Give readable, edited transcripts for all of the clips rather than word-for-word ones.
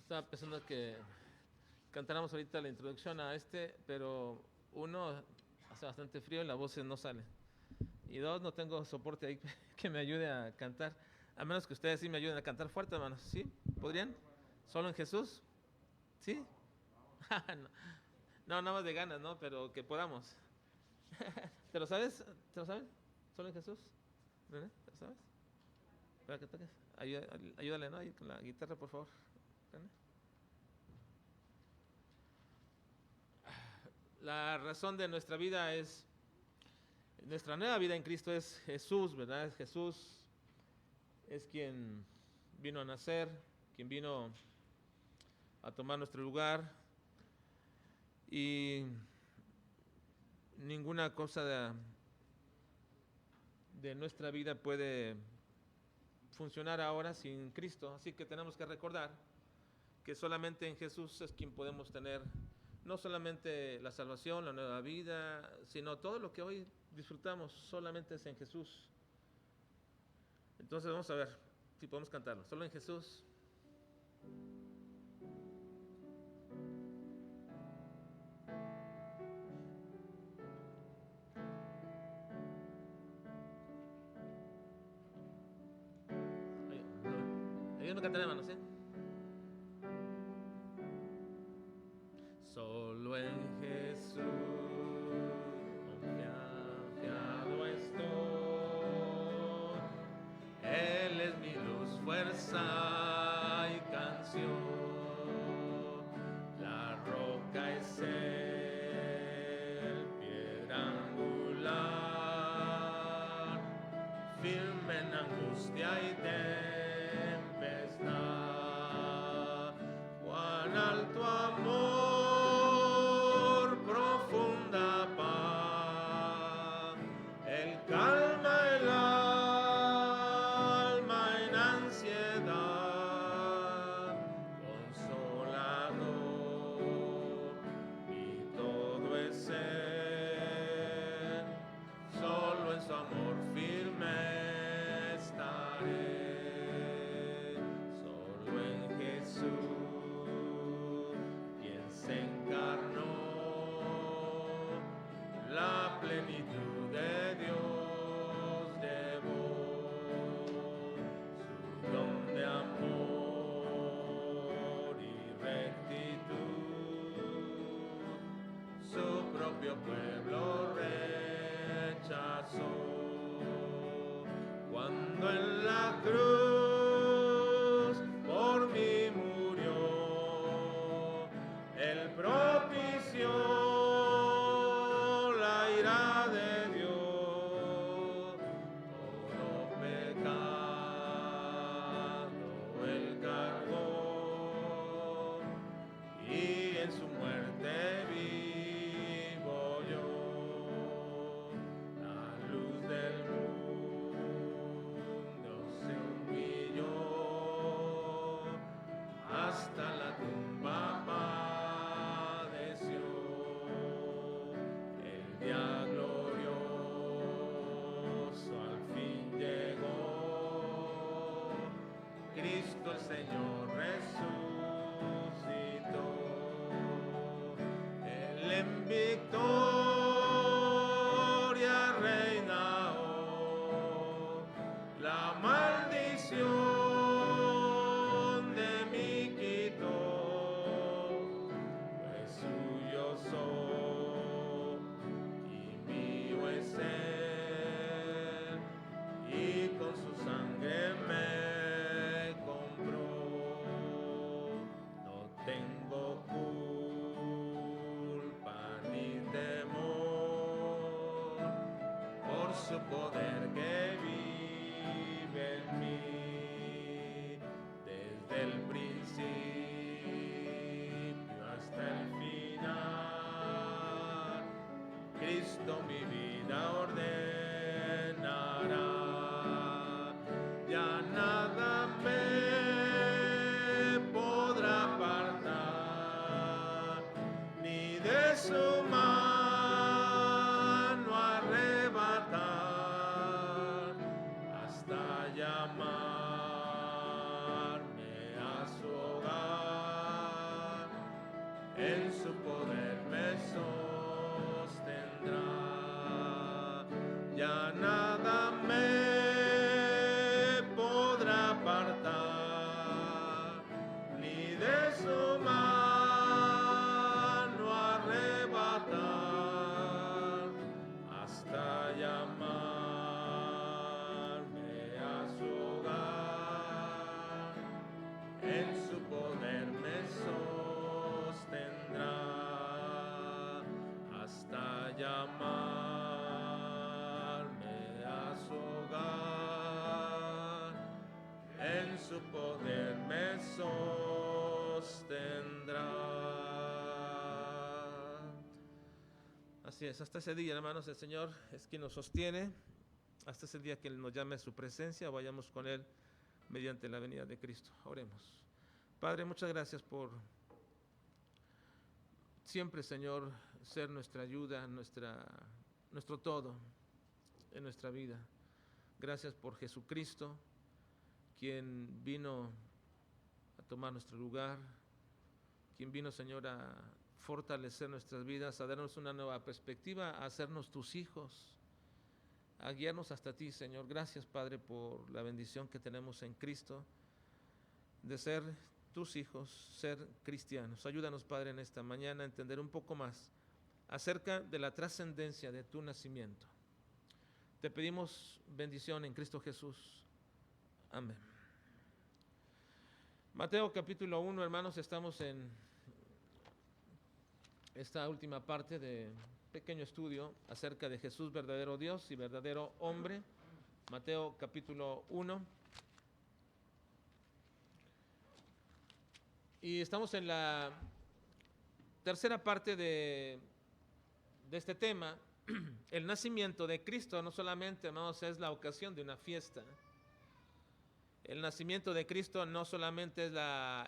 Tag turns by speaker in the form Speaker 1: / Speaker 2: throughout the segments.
Speaker 1: Estaba pensando que cantáramos ahorita la introducción a pero uno, hace bastante frío y la voz no sale. Y dos, no tengo soporte ahí que me ayude a cantar. A menos que ustedes sí me ayuden a cantar fuerte, hermanos. ¿Sí? ¿Podrían? ¿Solo en Jesús? ¿Sí? No, no, nada más de ganas, ¿no? Pero que podamos. ¿Te lo sabes? ¿Te lo saben? ¿Solo en Jesús? ¿René? ¿Te lo sabes? Para que toques. Ayúdale, ¿no? Ahí con la guitarra, por favor. René. La razón de nuestra vida nuestra nueva vida en Cristo es Jesús, ¿verdad? Jesús es quien vino a nacer, quien vino a tomar nuestro lugar y ninguna cosa de nuestra vida puede funcionar ahora sin Cristo. Así que tenemos que recordar que solamente en Jesús es quien podemos tener no solamente la salvación, la nueva vida, sino todo lo que hoy disfrutamos solamente es en Jesús. Entonces vamos a ver si podemos cantarlo. Solo en Jesús. Ayúdame a cantar, hermanos, ¿sí? Solo en Jesús confiado estoy. Él es mi luz, fuerza y canción. La roca es Él, piedra angular, firme en angustia y tempestad. Cuán alto amor, profunda paz, Él calma el alma en ansiedad, consolador, y todo es Él, solo en su amor firme estaré, solo en Jesús, quien se encarnó, la plenitud de Dios llevó, su don de amor y rectitud, su propio pueblo rechazó, cuando en la cruz por mí murió, Él propició la ira de Dios, todo pecado Él cargó, y en su muerte vivo yo, la luz del mundo se humilló, hasta la tumba padeció, el día glorioso al fin llegó, Cristo el Señor resucitó, Él en victoria reina hoy, la maldición de mí quitó, pues suyo soy y mío es Él, y con su sangre me compró, no tengo culpa ni temor, por su poder que vive en mí, desde el principio hasta el final, Cristo mi vida ordenará, ya nada me podrá apartar, ni de su mano arrebatar, hasta llamarme a su hogar. ya nada me podrá apartar, ni de su mano arrebatar, hasta llamarme a su hogar. En su poder me sostendrá, hasta llamarme a su hogar. En su poder me sostendrá. Así es, hasta ese día, hermanos, el Señor es quien nos sostiene. Hasta ese día que Él nos llame a su presencia, vayamos con Él mediante la venida de Cristo. Oremos. Padre, muchas gracias por siempre, Señor, ser nuestra ayuda, nuestro todo en nuestra vida. Gracias por Jesucristo, quien vino a tomar nuestro lugar, quien vino, Señor, a fortalecer nuestras vidas, a darnos una nueva perspectiva, a hacernos tus hijos, a guiarnos hasta ti, Señor. Gracias, Padre, por la bendición que tenemos en Cristo de ser tus hijos, ser cristianos. Ayúdanos, Padre, en esta mañana a entender un poco más acerca de la trascendencia de tu nacimiento. Te pedimos bendición en Cristo Jesús. Amén. Mateo capítulo 1, hermanos, estamos en esta última parte de pequeño estudio acerca de Jesús, verdadero Dios y verdadero hombre. Mateo capítulo 1. Y estamos en la tercera parte de este tema. El nacimiento de Cristo no solamente, hermanos, es la ocasión de una fiesta. El nacimiento de Cristo no solamente es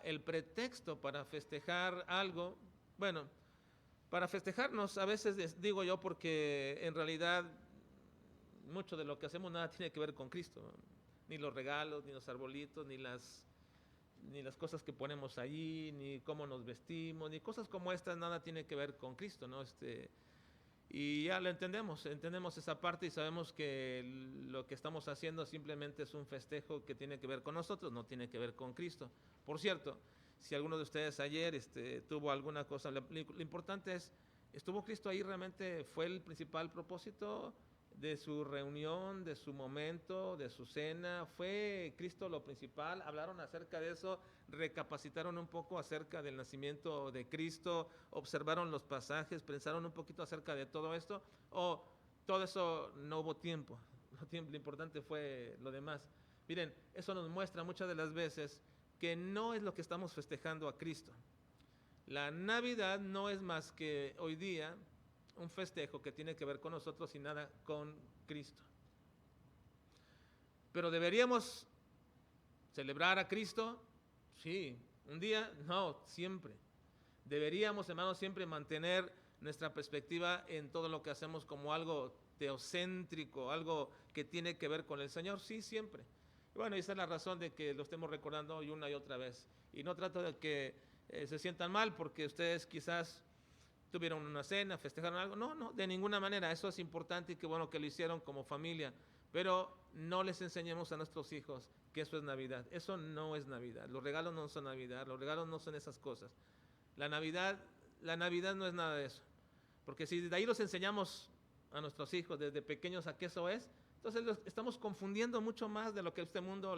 Speaker 1: el pretexto para festejar algo. Bueno, para festejarnos a veces digo yo, porque en realidad mucho de lo que hacemos nada tiene que ver con Cristo, ¿no? Ni los regalos, ni los arbolitos, ni las cosas que ponemos allí, ni cómo nos vestimos, ni cosas como estas, nada tiene que ver con Cristo, ¿no? Y ya lo entendemos esa parte y sabemos que lo que estamos haciendo simplemente es un festejo que tiene que ver con nosotros, no tiene que ver con Cristo. Por cierto, si alguno de ustedes ayer tuvo alguna cosa, lo importante es, ¿estuvo Cristo ahí realmente? ¿Fue el principal propósito de su reunión, de su momento, de su cena? ¿Fue Cristo lo principal? ¿Hablaron acerca de eso? ¿Recapacitaron un poco acerca del nacimiento de Cristo? ¿Observaron los pasajes? ¿Pensaron un poquito acerca de todo esto? ¿O todo eso no hubo tiempo? Lo importante fue lo demás. Miren, eso nos muestra muchas de las veces que no es lo que estamos festejando a Cristo. La Navidad no es más que hoy día un festejo que tiene que ver con nosotros y nada con Cristo. Pero deberíamos celebrar a Cristo, sí. Un día, no, siempre. Deberíamos, hermanos, siempre mantener nuestra perspectiva en todo lo que hacemos como algo teocéntrico, algo que tiene que ver con el Señor, sí, siempre. Y bueno, esa es la razón de que lo estemos recordando hoy una y otra vez. Y no trato de que se sientan mal porque ustedes quizás tuvieron una cena, festejaron algo. No, de ninguna manera. Eso es importante y qué bueno que lo hicieron como familia. Pero no les enseñemos a nuestros hijos que eso es Navidad. Eso no es Navidad. Los regalos no son Navidad. Los regalos no son esas cosas. La Navidad no es nada de eso. Porque si de ahí los enseñamos a nuestros hijos desde pequeños a qué eso es, entonces los estamos confundiendo mucho más de lo que este mundo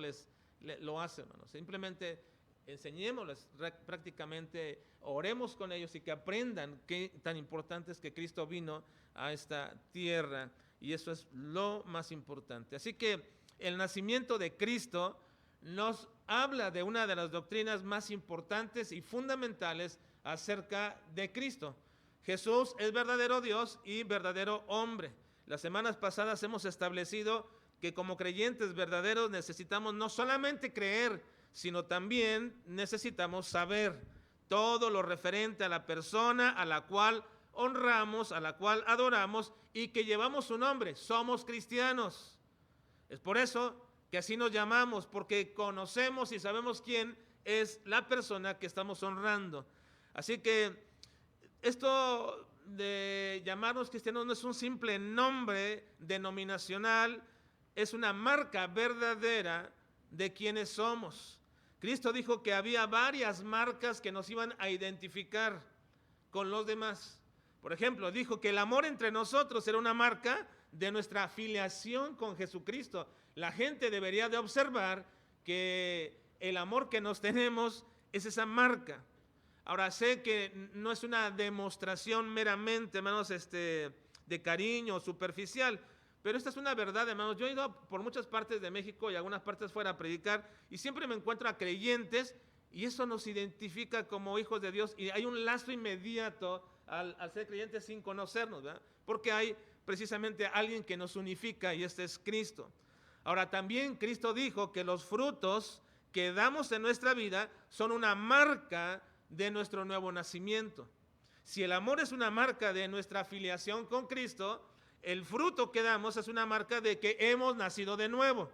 Speaker 1: lo hace, hermanos. Simplemente enseñémosles prácticamente, oremos con ellos y que aprendan qué tan importante es que Cristo vino a esta tierra, y eso es lo más importante. Así que el nacimiento de Cristo nos habla de una de las doctrinas más importantes y fundamentales acerca de Cristo. Jesús es verdadero Dios y verdadero hombre. Las semanas pasadas hemos establecido que como creyentes verdaderos necesitamos no solamente creer, sino también necesitamos saber todo lo referente a la persona a la cual honramos, a la cual adoramos y que llevamos su nombre. Somos cristianos. Es por eso que así nos llamamos, porque conocemos y sabemos quién es la persona que estamos honrando. Así que esto de llamarnos cristianos no es un simple nombre denominacional, es una marca verdadera de quienes somos. Cristo dijo que había varias marcas que nos iban a identificar con los demás. Por ejemplo, dijo que el amor entre nosotros era una marca de nuestra afiliación con Jesucristo. La gente debería de observar que el amor que nos tenemos es esa marca. Ahora, sé que no es una demostración meramente, hermanos, de cariño superficial, pero esta es una verdad, hermanos. Yo he ido por muchas partes de México y algunas partes fuera a predicar y siempre me encuentro a creyentes y eso nos identifica como hijos de Dios y hay un lazo inmediato al ser creyentes sin conocernos, ¿verdad? Porque hay precisamente alguien que nos unifica y este es Cristo. Ahora, también Cristo dijo que los frutos que damos en nuestra vida son una marca de nuestro nuevo nacimiento. Si el amor es una marca de nuestra afiliación con Cristo, el fruto que damos es una marca de que hemos nacido de nuevo.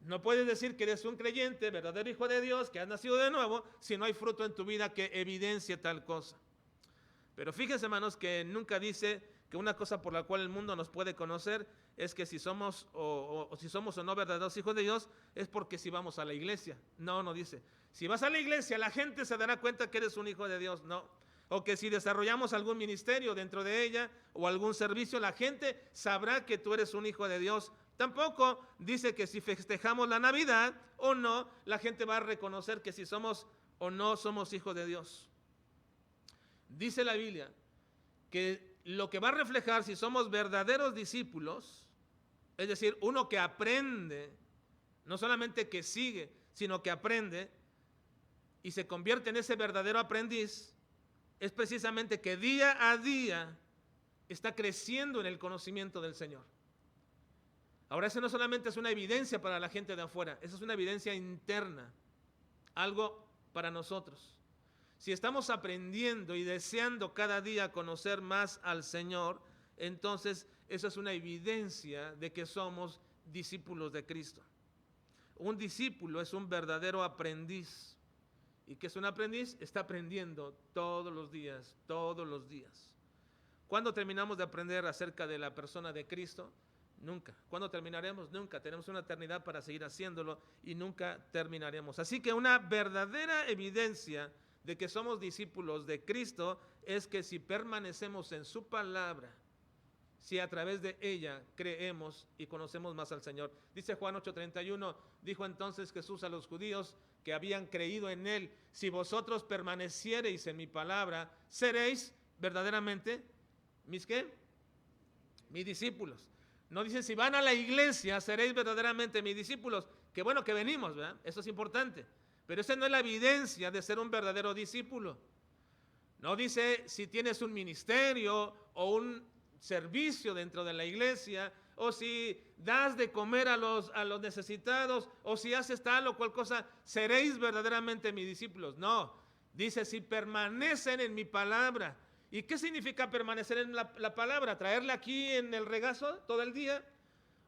Speaker 1: No puedes decir que eres un creyente, verdadero hijo de Dios, que has nacido de nuevo, si no hay fruto en tu vida que evidencie tal cosa. Pero fíjense, hermanos, que nunca dice que una cosa por la cual el mundo nos puede conocer es que si somos si somos o no verdaderos hijos de Dios, es porque si vamos a la iglesia. No, no dice. Si vas a la iglesia, la gente se dará cuenta que eres un hijo de Dios. No. O que si desarrollamos algún ministerio dentro de ella o algún servicio, la gente sabrá que tú eres un hijo de Dios. Tampoco dice que si festejamos la Navidad o no, la gente va a reconocer que si somos o no somos hijos de Dios. Dice la Biblia que lo que va a reflejar si somos verdaderos discípulos, es decir, uno que aprende, no solamente que sigue, sino que aprende y se convierte en ese verdadero aprendiz, es precisamente que día a día está creciendo en el conocimiento del Señor. Ahora, eso no solamente es una evidencia para la gente de afuera, eso es una evidencia interna, algo para nosotros. Si estamos aprendiendo y deseando cada día conocer más al Señor, entonces eso es una evidencia de que somos discípulos de Cristo. Un discípulo es un verdadero aprendiz. ¿Y qué es un aprendiz? Está aprendiendo todos los días, todos los días. ¿Cuándo terminamos de aprender acerca de la persona de Cristo? Nunca. ¿Cuándo terminaremos? Nunca. Tenemos una eternidad para seguir haciéndolo y nunca terminaremos. Así que una verdadera evidencia de que somos discípulos de Cristo es que si permanecemos en su palabra, si a través de ella creemos y conocemos más al Señor. Dice Juan 8:31, dijo entonces Jesús a los judíos que habían creído en él: si vosotros permaneciereis en mi palabra, seréis verdaderamente mis ¿qué? Mis discípulos. No dice si van a la iglesia, seréis verdaderamente mis discípulos. Qué bueno que venimos, ¿verdad? Eso es importante. Pero esa no es la evidencia de ser un verdadero discípulo. No dice si tienes un ministerio o un servicio dentro de la iglesia, o si das de comer a los necesitados, o si haces tal o cual cosa, seréis verdaderamente mis discípulos. No, dice si permanecen en mi palabra. ¿Y qué significa permanecer en la palabra? ¿Traerla aquí en el regazo todo el día?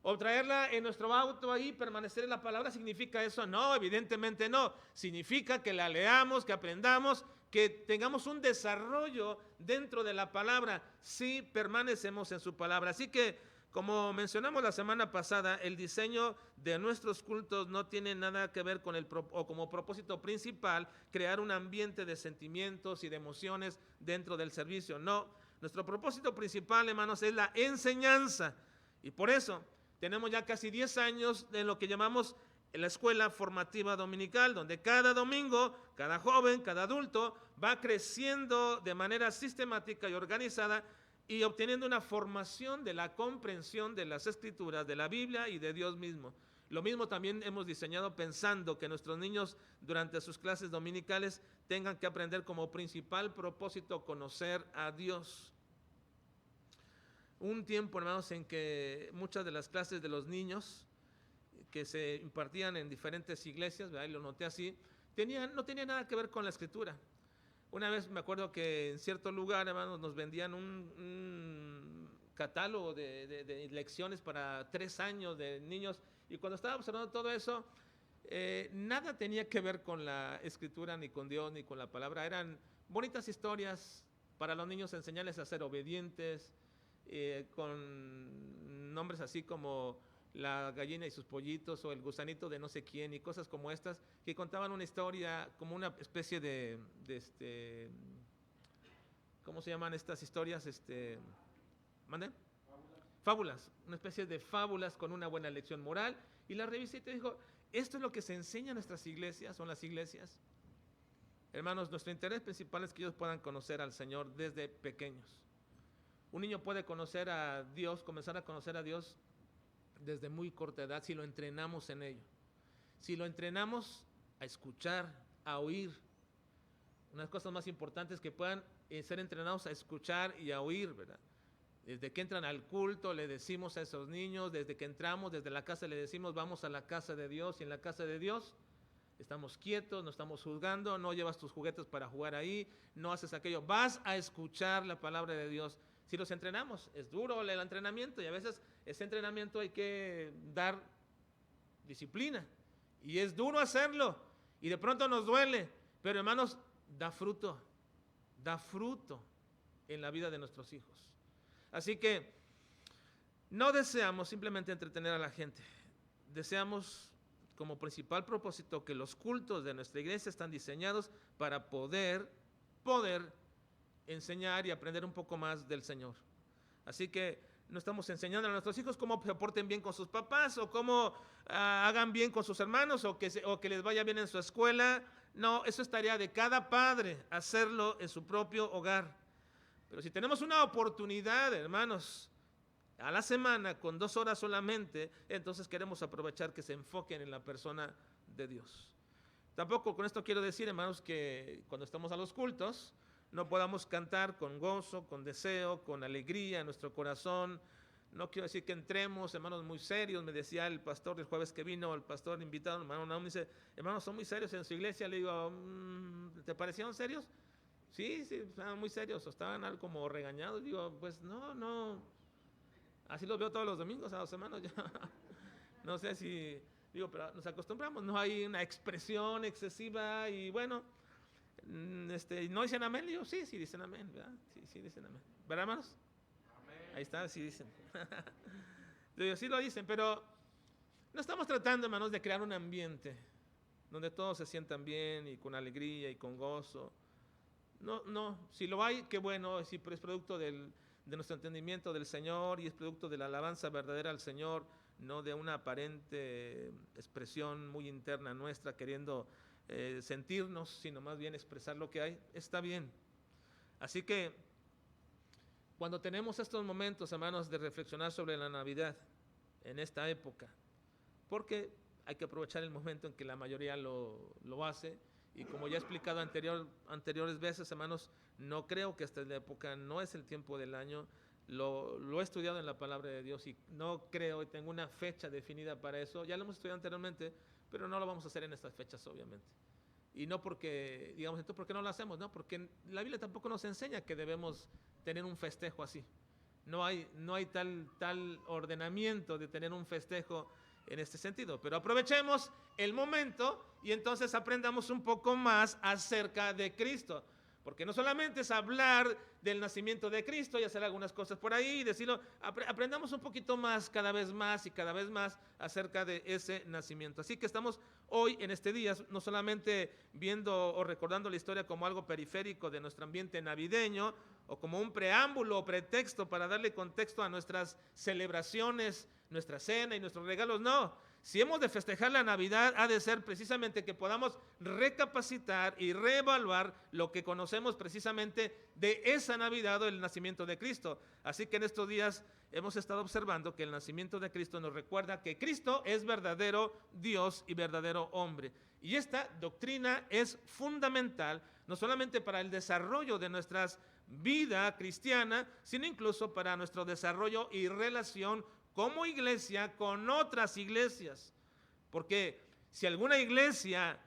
Speaker 1: ¿O traerla en nuestro auto ahí, permanecer en la palabra? ¿Significa eso? No, evidentemente no. Significa que la leamos, que aprendamos, que tengamos un desarrollo dentro de la palabra si permanecemos en su palabra. Así que, como mencionamos la semana pasada, el diseño de nuestros cultos no tiene nada que ver con o como propósito principal crear un ambiente de sentimientos y de emociones dentro del servicio. No, nuestro propósito principal, hermanos, es la enseñanza. Y por eso tenemos ya casi 10 años de lo que llamamos la escuela formativa dominical, donde cada domingo, cada joven, cada adulto va creciendo de manera sistemática y organizada y obteniendo una formación de la comprensión de las Escrituras, de la Biblia y de Dios mismo. Lo mismo también hemos diseñado pensando que nuestros niños durante sus clases dominicales tengan que aprender como principal propósito conocer a Dios. Un tiempo, hermanos, en que muchas de las clases de los niños que se impartían en diferentes iglesias, ¿verdad? Y lo noté así, no tenía nada que ver con la Escritura. Una vez me acuerdo que en cierto lugar, hermanos, nos vendían un catálogo de lecciones para 3 años de niños, y cuando estaba observando todo eso, nada tenía que ver con la Escritura, ni con Dios, ni con la palabra. Eran bonitas historias, Para los niños enseñarles a ser obedientes, con nombres así como la gallina y sus pollitos o el gusanito de no sé quién y cosas como estas, que contaban una historia como una especie de ¿cómo se llaman estas historias? ¿Mande? Fábulas, una especie de fábulas con una buena lección moral. Y la revisé y dijo, esto es lo que se enseña en nuestras iglesias, son las iglesias. Hermanos, nuestro interés principal es que ellos puedan conocer al Señor desde pequeños. Un niño puede conocer a Dios, comenzar a conocer a Dios desde muy corta edad si lo entrenamos en ello. Si lo entrenamos a escuchar, a oír. Una de las cosas más importantes es que puedan ser entrenados a escuchar y a oír, ¿verdad? Desde que entran al culto le decimos a esos niños, desde que entramos, desde la casa le decimos vamos a la casa de Dios, y en la casa de Dios estamos quietos, no estamos juzgando, no llevas tus juguetes para jugar ahí, no haces aquello, vas a escuchar la palabra de Dios. Si los entrenamos, es duro el entrenamiento y a veces ese entrenamiento hay que dar disciplina y es duro hacerlo y de pronto nos duele, pero hermanos, da fruto en la vida de nuestros hijos. Así que no deseamos simplemente entretener a la gente, deseamos como principal propósito que los cultos de nuestra iglesia están diseñados para poder enseñar y aprender un poco más del Señor. Así que no estamos enseñando a nuestros hijos cómo se porten bien con sus papás o cómo hagan bien con sus hermanos o que les vaya bien en su escuela. No, eso es tarea de cada padre, hacerlo en su propio hogar. Pero si tenemos una oportunidad, hermanos, a la semana con 2 horas solamente, entonces queremos aprovechar que se enfoquen en la persona de Dios. Tampoco con esto quiero decir, hermanos, que cuando estamos a los cultos no podamos cantar con gozo, con deseo, con alegría en nuestro corazón. No quiero decir que entremos, hermanos, muy serios. Me decía el pastor el jueves que vino, el pastor invitado, hermano Naum, dice, hermanos, son muy serios en su iglesia. Le digo, ¿te parecieron serios? Sí, estaban muy serios, o estaban algo como regañados. Digo, pues no, así los veo todos los domingos a los hermanos. No sé si, digo, pero nos acostumbramos, no hay una expresión excesiva y bueno, ¿no dicen amén? Digo, sí dicen amén, ¿verdad? Sí dicen amén. ¿Verdad, hermanos? Amén. Ahí está, sí dicen. Digo, sí lo dicen, pero no estamos tratando, hermanos, de crear un ambiente donde todos se sientan bien y con alegría y con gozo. No, si lo hay, qué bueno, si es producto de nuestro entendimiento del Señor y es producto de la alabanza verdadera al Señor, no de una aparente expresión muy interna nuestra queriendo sentirnos, sino más bien expresar lo que hay, está bien. Así que cuando tenemos estos momentos, hermanos, de reflexionar sobre la Navidad en esta época, porque hay que aprovechar el momento en que la mayoría lo hace, y como ya he explicado anteriores veces, hermanos, no creo que esta es la época, no es el tiempo del año, lo he estudiado en la palabra de Dios y no creo y tengo una fecha definida para eso, ya lo hemos estudiado anteriormente, pero no lo vamos a hacer en estas fechas, obviamente. Y no porque, digamos, entonces, ¿por qué no lo hacemos? No, porque la Biblia tampoco nos enseña que debemos tener un festejo así. No hay tal ordenamiento de tener un festejo en este sentido. Pero aprovechemos el momento y entonces aprendamos un poco más acerca de Cristo. Porque no solamente es hablar del nacimiento de Cristo y hacer algunas cosas por ahí y decirlo, aprendamos un poquito más, cada vez más y cada vez más acerca de ese nacimiento. Así que estamos hoy en este día no solamente viendo o recordando la historia como algo periférico de nuestro ambiente navideño o como un preámbulo o pretexto para darle contexto a nuestras celebraciones, nuestra cena y nuestros regalos, no. Si hemos de festejar la Navidad, ha de ser precisamente que podamos recapacitar y reevaluar lo que conocemos precisamente de esa Navidad o el nacimiento de Cristo. Así que en estos días hemos estado observando que el nacimiento de Cristo nos recuerda que Cristo es verdadero Dios y verdadero hombre. Y esta doctrina es fundamental, no solamente para el desarrollo de nuestra vida cristiana, sino incluso para nuestro desarrollo y relación como iglesia con otras iglesias. Porque si alguna iglesia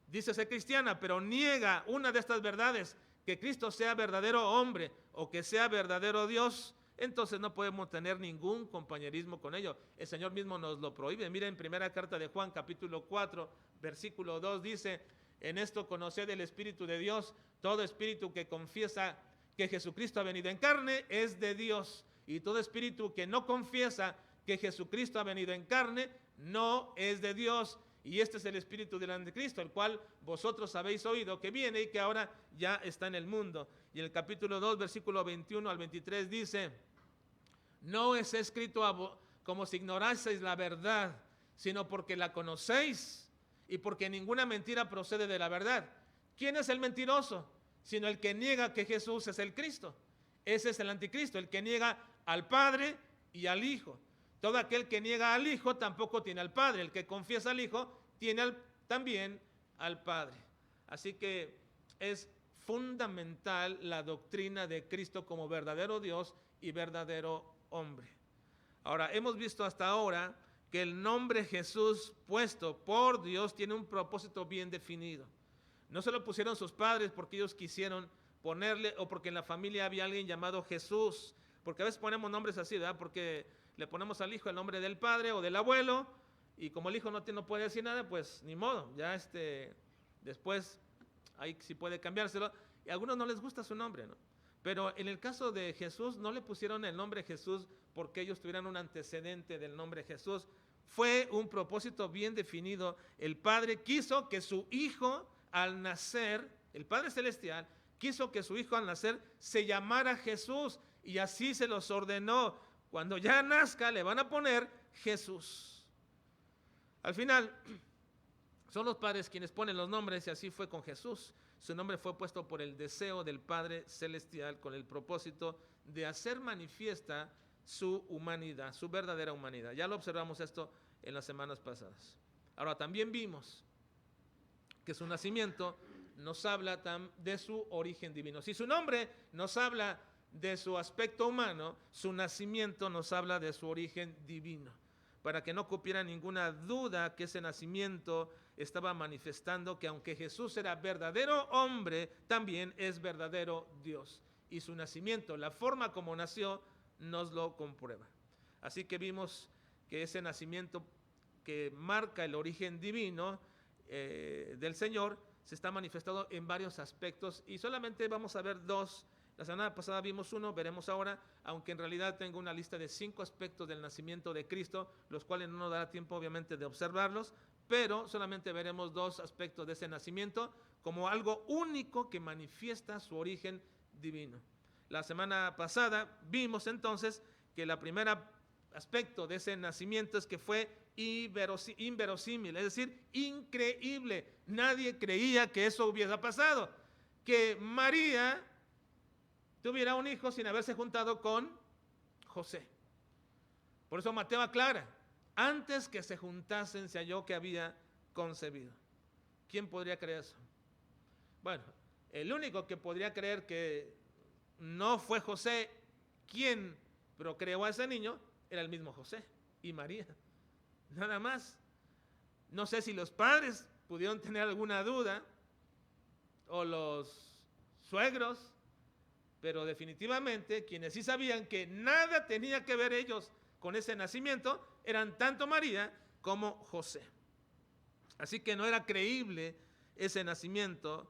Speaker 1: dice ser cristiana, pero niega una de estas verdades, que Cristo sea verdadero hombre o que sea verdadero Dios, entonces no podemos tener ningún compañerismo con ello. El Señor mismo nos lo prohíbe. Miren, en primera carta de Juan, capítulo 4, versículo 2, dice, en esto conoced el Espíritu de Dios, todo espíritu que confiesa que Jesucristo ha venido en carne es de Dios. Y todo espíritu que no confiesa que Jesucristo ha venido en carne no es de Dios. Y este es el espíritu del anticristo, el cual vosotros habéis oído que viene y que ahora ya está en el mundo. Y en el capítulo 2, versículo 21 al 23 dice: no es escrito como si ignoraseis la verdad, sino porque la conocéis y porque ninguna mentira procede de la verdad. ¿Quién es el mentiroso? Sino el que niega que Jesús es el Cristo. Ese es el anticristo, el que niega al Padre y al Hijo. Todo aquel que niega al Hijo tampoco tiene al Padre. El que confiesa al Hijo tiene también al Padre. Así que es fundamental la doctrina de Cristo como verdadero Dios y verdadero hombre. Ahora, hemos visto hasta ahora que el nombre Jesús puesto por Dios tiene un propósito bien definido. No se lo pusieron sus padres porque ellos quisieron ponerle, o porque en la familia había alguien llamado Jesús, porque a veces ponemos nombres así, ¿verdad? Porque le ponemos al hijo el nombre del padre o del abuelo, y como el hijo no puede decir nada, pues ni modo, ya después ahí sí puede cambiárselo, y a algunos no les gusta su nombre, ¿no? Pero en el caso de Jesús no le pusieron el nombre Jesús porque ellos tuvieran un antecedente del nombre Jesús. Fue un propósito bien definido. El Padre quiso que su hijo al nacer, el Padre Celestial, quiso que su hijo al nacer se llamara Jesús, y así se los ordenó. Cuando ya nazca le van a poner Jesús. Al final son los padres quienes ponen los nombres, y así fue con Jesús. Su nombre fue puesto por el deseo del Padre Celestial con el propósito de hacer manifiesta su humanidad, su verdadera humanidad. Ya lo observamos esto en las semanas pasadas. Ahora también vimos que su nacimiento nos habla de su origen divino. Si su nombre nos habla de su aspecto humano, su nacimiento nos habla de su origen divino, para que no cupiera ninguna duda que ese nacimiento estaba manifestando que aunque Jesús era verdadero hombre, también es verdadero Dios. Y su nacimiento, la forma como nació, nos lo comprueba. Así que vimos que ese nacimiento que marca el origen divino del Señor se está manifestado en varios aspectos, y solamente vamos a ver dos. La semana pasada vimos uno, veremos ahora, aunque en realidad tengo una lista de 5 aspectos del nacimiento de Cristo, los cuales no nos dará tiempo obviamente de observarlos, pero solamente veremos 2 aspectos de ese nacimiento como algo único que manifiesta su origen divino. La semana pasada vimos entonces que el primer aspecto de ese nacimiento es que fue inverosímil, es decir, increíble. Nadie creía que eso hubiera pasado, que María tuviera un hijo sin haberse juntado con José. Por eso Mateo aclara: antes que se juntasen se halló que había concebido. ¿Quién podría creer eso? Bueno, el único que podría creer que no fue José quien procreó a ese niño era el mismo José y María, nada más. No sé si los padres pudieron tener alguna duda o los suegros, pero definitivamente quienes sí sabían que nada tenía que ver ellos con ese nacimiento eran tanto María como José. Así que no era creíble ese nacimiento,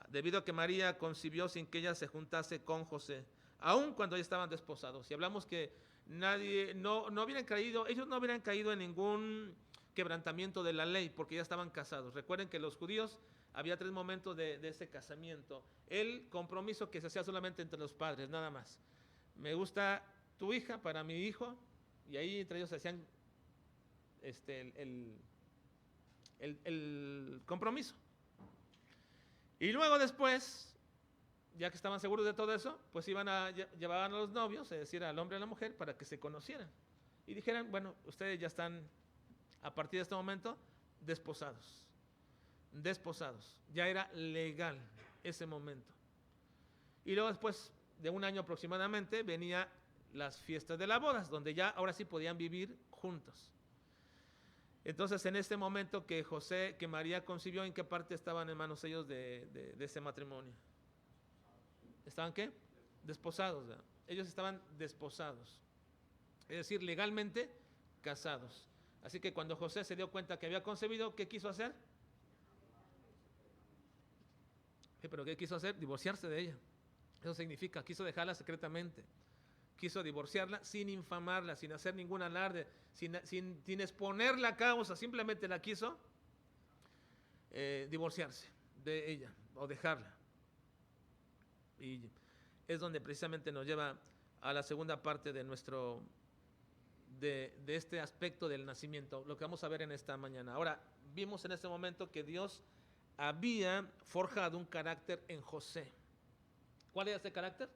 Speaker 1: debido a que María concibió sin que ella se juntase con José, aun cuando ellos estaban desposados. Y hablamos que ellos no hubieran caído en ningún quebrantamiento de la ley, porque ya estaban casados. Recuerden que los judíos había 3 momentos de ese casamiento. El compromiso que se hacía solamente entre los padres, nada más. Me gusta tu hija para mi hijo, y ahí entre ellos se hacían el compromiso. Y luego después, ya que estaban seguros de todo eso, pues llevaban a los novios, es decir, al hombre y a la mujer, para que se conocieran y dijeran: bueno, ustedes ya están a partir de este momento desposados. Ya era legal ese momento. Y luego después de un año aproximadamente venía las fiestas de las bodas, donde ya ahora sí podían vivir juntos. Entonces, en este momento que María concibió, ¿en qué parte estaban, hermanos, ellos de ese matrimonio? ¿Estaban qué? Desposados, ¿verdad? Ellos estaban desposados, es decir, legalmente casados. Así que cuando José se dio cuenta que había concebido, ¿qué quiso hacer? ¿Pero qué quiso hacer? Divorciarse de ella. Eso significa, quiso dejarla secretamente. Quiso divorciarla sin infamarla, sin hacer ningún alarde, sin exponer la causa, simplemente la quiso divorciarse de ella o dejarla. Y es donde precisamente nos lleva a la segunda parte de de este aspecto del nacimiento, lo que vamos a ver en esta mañana. Ahora, vimos en este momento que Dios había forjado un carácter en José. ¿Cuál era este carácter?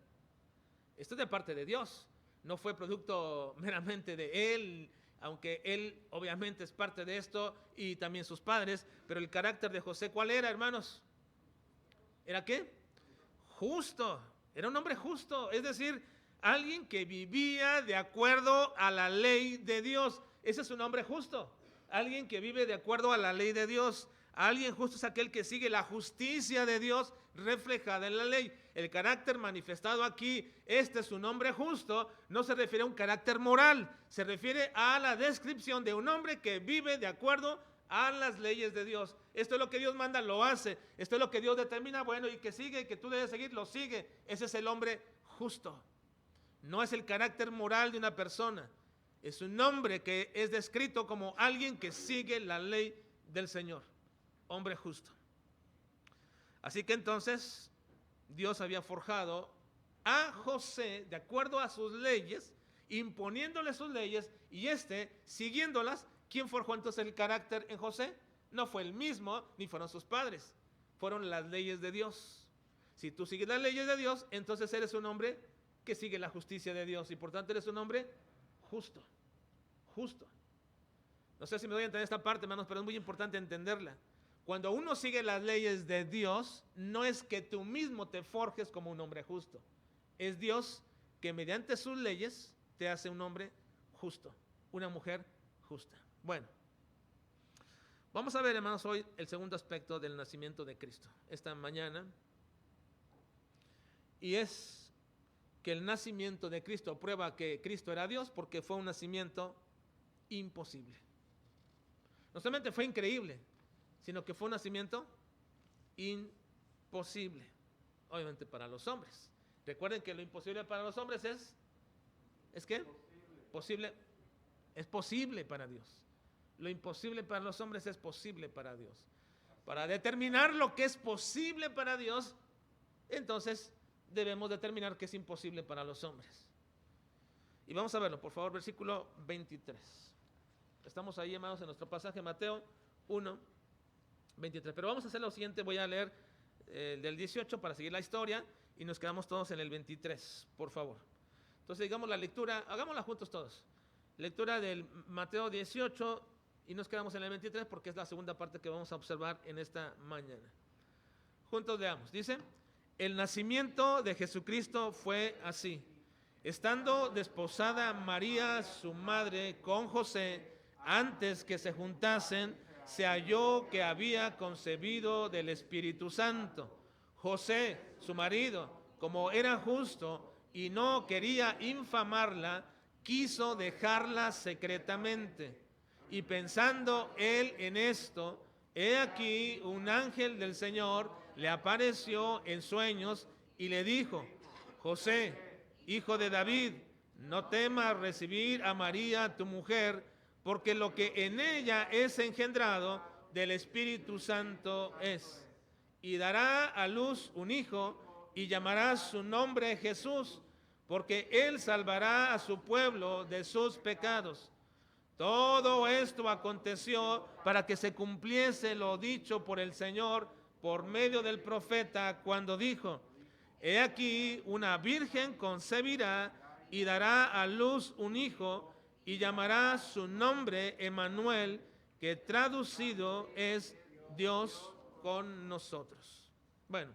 Speaker 1: Esto es de parte de Dios, no fue producto meramente de él, aunque él obviamente es parte de esto y también sus padres, pero el carácter de José, ¿cuál era, hermanos? ¿Era qué? Justo, era un hombre justo, es decir, alguien que vivía de acuerdo a la ley de Dios. Ese es un hombre justo, alguien que vive de acuerdo a la ley de Dios. Alguien justo es aquel que sigue la justicia de Dios reflejada en la ley. El carácter manifestado aquí, este es un hombre justo, no se refiere a un carácter moral, se refiere a la descripción de un hombre que vive de acuerdo a las leyes de Dios. Esto es lo que Dios manda, lo hace. Esto es lo que Dios determina, bueno, y que sigue, y que tú debes seguir, lo sigue. Ese es el hombre justo. No es el carácter moral de una persona. Es un hombre que es descrito como alguien que sigue la ley del Señor. Hombre justo. Así que entonces Dios había forjado a José de acuerdo a sus leyes, imponiéndole sus leyes, y siguiéndolas. ¿Quién forjó entonces el carácter en José? No fue él mismo, ni fueron sus padres, fueron las leyes de Dios. Si tú sigues las leyes de Dios, entonces eres un hombre que sigue la justicia de Dios, y por tanto eres un hombre justo. Justo. No sé si me doy a entender esta parte, hermanos, pero es muy importante entenderla. Cuando uno sigue las leyes de Dios, no es que tú mismo te forjes como un hombre justo. Es Dios que mediante sus leyes te hace un hombre justo, una mujer justa. Bueno, vamos a ver, hermanos, hoy el segundo aspecto del nacimiento de Cristo, esta mañana. Y es que el nacimiento de Cristo prueba que Cristo era Dios porque fue un nacimiento imposible. No solamente fue increíble, sino que fue un nacimiento imposible, obviamente para los hombres. Recuerden que lo imposible para los hombres ¿es qué? Posible. Es posible para Dios. Lo imposible para los hombres es posible para Dios. Para determinar lo que es posible para Dios, entonces debemos determinar que es imposible para los hombres. Y vamos a verlo, por favor, versículo 23. Estamos ahí, hermanos, en nuestro pasaje, Mateo 1, 23. Pero vamos a hacer lo siguiente, voy a leer del 18 para seguir la historia y nos quedamos todos en el 23, por favor. Entonces, digamos la lectura, hagámosla juntos todos. Lectura del Mateo 18 y nos quedamos en el 23 porque es la segunda parte que vamos a observar en esta mañana. Juntos leamos. Dice: el nacimiento de Jesucristo fue así. Estando desposada María, su madre, con José, antes que se juntasen, se halló que había concebido del Espíritu Santo. José, su marido, como era justo y no quería infamarla, quiso dejarla secretamente. Y pensando él en esto, he aquí un ángel del Señor le apareció en sueños y le dijo: José, hijo de David, no temas recibir a María tu mujer, porque lo que en ella es engendrado del Espíritu Santo es. Y dará a luz un hijo y llamará su nombre Jesús, porque él salvará a su pueblo de sus pecados. Todo esto aconteció para que se cumpliese lo dicho por el Señor por medio del profeta cuando dijo: he aquí una virgen concebirá y dará a luz un hijo y llamará su nombre Emmanuel, que traducido es Dios con nosotros. Bueno,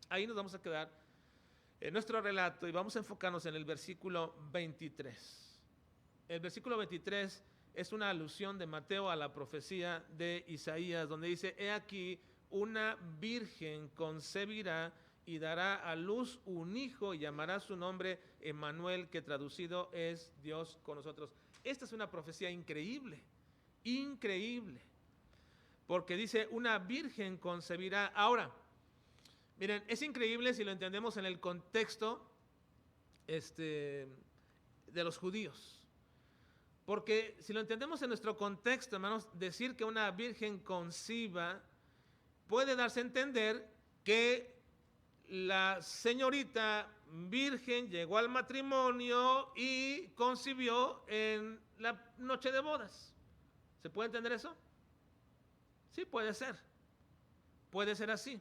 Speaker 1: ahí nos vamos a quedar en nuestro relato y vamos a enfocarnos en el versículo 23. El versículo 23 es una alusión de Mateo a la profecía de Isaías, donde dice: he aquí una virgen concebirá y dará a luz un hijo y llamará su nombre Emmanuel, que traducido es Dios con nosotros. Esta es una profecía increíble, increíble, porque dice: una virgen concebirá. Ahora, Miren, es increíble si lo entendemos en el contexto de los judíos. Porque si lo entendemos en nuestro contexto, hermanos, decir que una virgen conciba puede darse a entender que la señorita virgen llegó al matrimonio y concibió en la noche de bodas. ¿Se puede entender eso? Sí, puede ser. Puede ser así.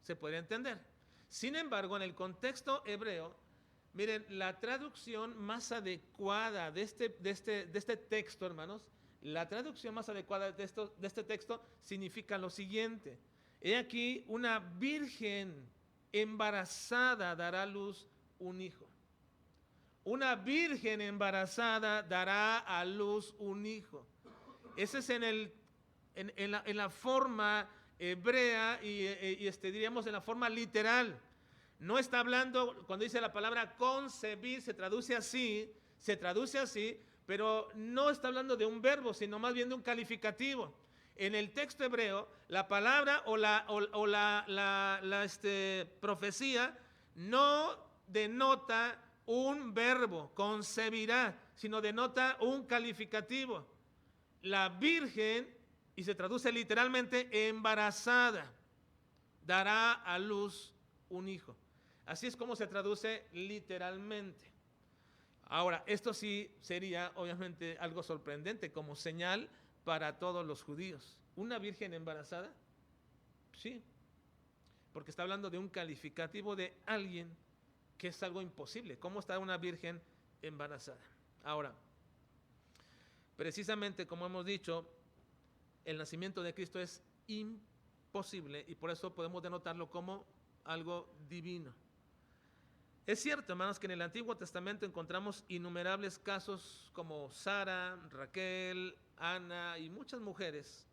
Speaker 1: Se puede entender. Sin embargo, en el contexto hebreo, miren, la traducción más adecuada de este texto, hermanos, la traducción más adecuada de este texto significa lo siguiente. He aquí, una virgen embarazada dará a luz un hijo. Una virgen embarazada dará a luz un hijo. Ese es en la forma hebrea y diríamos en la forma literal. No está hablando, cuando dice la palabra concebir, se traduce así, pero no está hablando de un verbo, sino más bien de un calificativo. En el texto hebreo, la palabra o la profecía no denota un verbo, concebirá, sino denota un calificativo. La virgen, y se traduce literalmente embarazada, dará a luz un hijo. Así es como se traduce literalmente. Ahora, esto sí sería obviamente algo sorprendente como señal para todos los judíos. ¿Una virgen embarazada? Sí, porque está hablando de un calificativo de alguien que es algo imposible. ¿Cómo está una virgen embarazada? Ahora, precisamente como hemos dicho, el nacimiento de Cristo es imposible y por eso podemos denotarlo como algo divino. Es cierto, hermanos, que en el Antiguo Testamento encontramos innumerables casos como Sara, Raquel, Ana y muchas mujeres,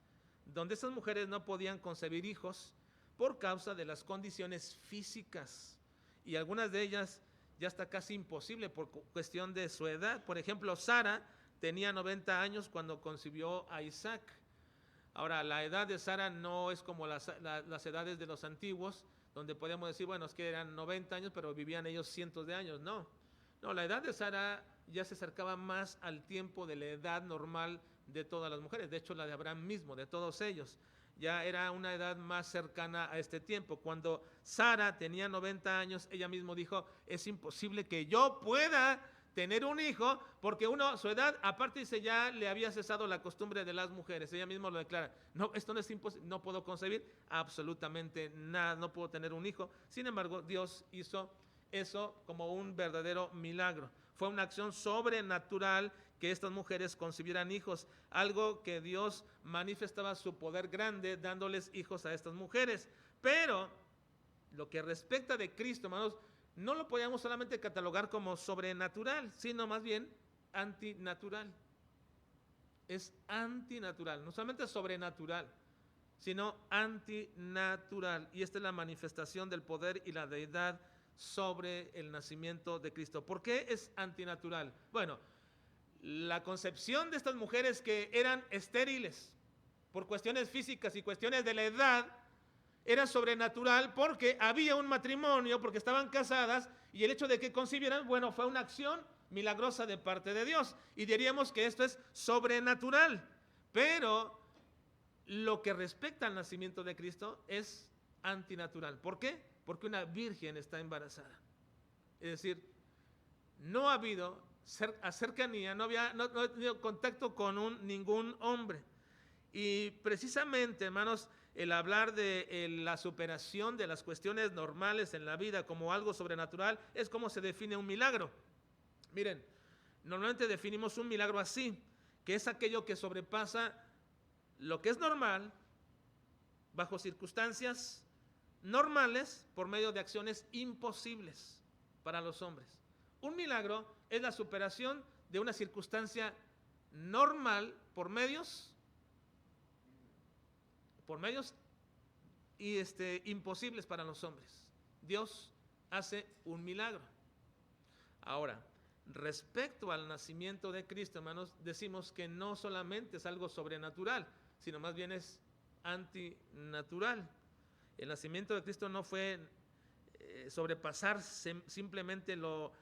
Speaker 1: donde esas mujeres no podían concebir hijos por causa de las condiciones físicas y algunas de ellas ya está casi imposible por cuestión de su edad. Por ejemplo, Sara tenía 90 años cuando concibió a Isaac. Ahora, la edad de Sara no es como las edades de los antiguos, donde podemos decir, bueno, es que eran 90 años, pero vivían ellos cientos de años. No, la edad de Sara ya se acercaba más al tiempo de la edad normal de todas las mujeres. De hecho, la de Abraham mismo, de todos ellos, ya era una edad más cercana a este tiempo. Cuando Sara tenía 90 años, ella misma dijo, es imposible que yo pueda tener un hijo, porque su edad, aparte dice, ya le había cesado la costumbre de las mujeres. Ella misma lo declara, no, esto no es imposible, no puedo concebir absolutamente nada, no puedo tener un hijo. Sin embargo, Dios hizo eso como un verdadero milagro. Fue una acción sobrenatural que estas mujeres concibieran hijos, algo que Dios manifestaba su poder grande dándoles hijos a estas mujeres. Pero lo que respecta de Cristo, hermanos, no lo podíamos solamente catalogar como sobrenatural, sino más bien antinatural. Es antinatural, no solamente sobrenatural, sino antinatural. Y esta es la manifestación del poder y la deidad sobre el nacimiento de Cristo. ¿Por qué es antinatural? Bueno, la concepción de estas mujeres que eran estériles por cuestiones físicas y cuestiones de la edad era sobrenatural porque había un matrimonio, porque estaban casadas, y el hecho de que concibieran, bueno, fue una acción milagrosa de parte de Dios, y diríamos que esto es sobrenatural. Pero lo que respecta al nacimiento de Cristo es antinatural. ¿Por qué? Porque una virgen está embarazada. Es decir, no ha habido cercanía, no ha tenido contacto con ningún hombre. Y precisamente, hermanos, el hablar de la superación de las cuestiones normales en la vida como algo sobrenatural es como se define un milagro. Miren, normalmente definimos un milagro así, que es aquello que sobrepasa lo que es normal bajo circunstancias normales por medio de acciones imposibles para los hombres. Un milagro es la superación de una circunstancia normal por medios y imposibles para los hombres. Dios hace un milagro. Ahora, respecto al nacimiento de Cristo, hermanos, decimos que no solamente es algo sobrenatural, sino más bien es antinatural. El nacimiento de Cristo no fue sobrepasar simplemente lo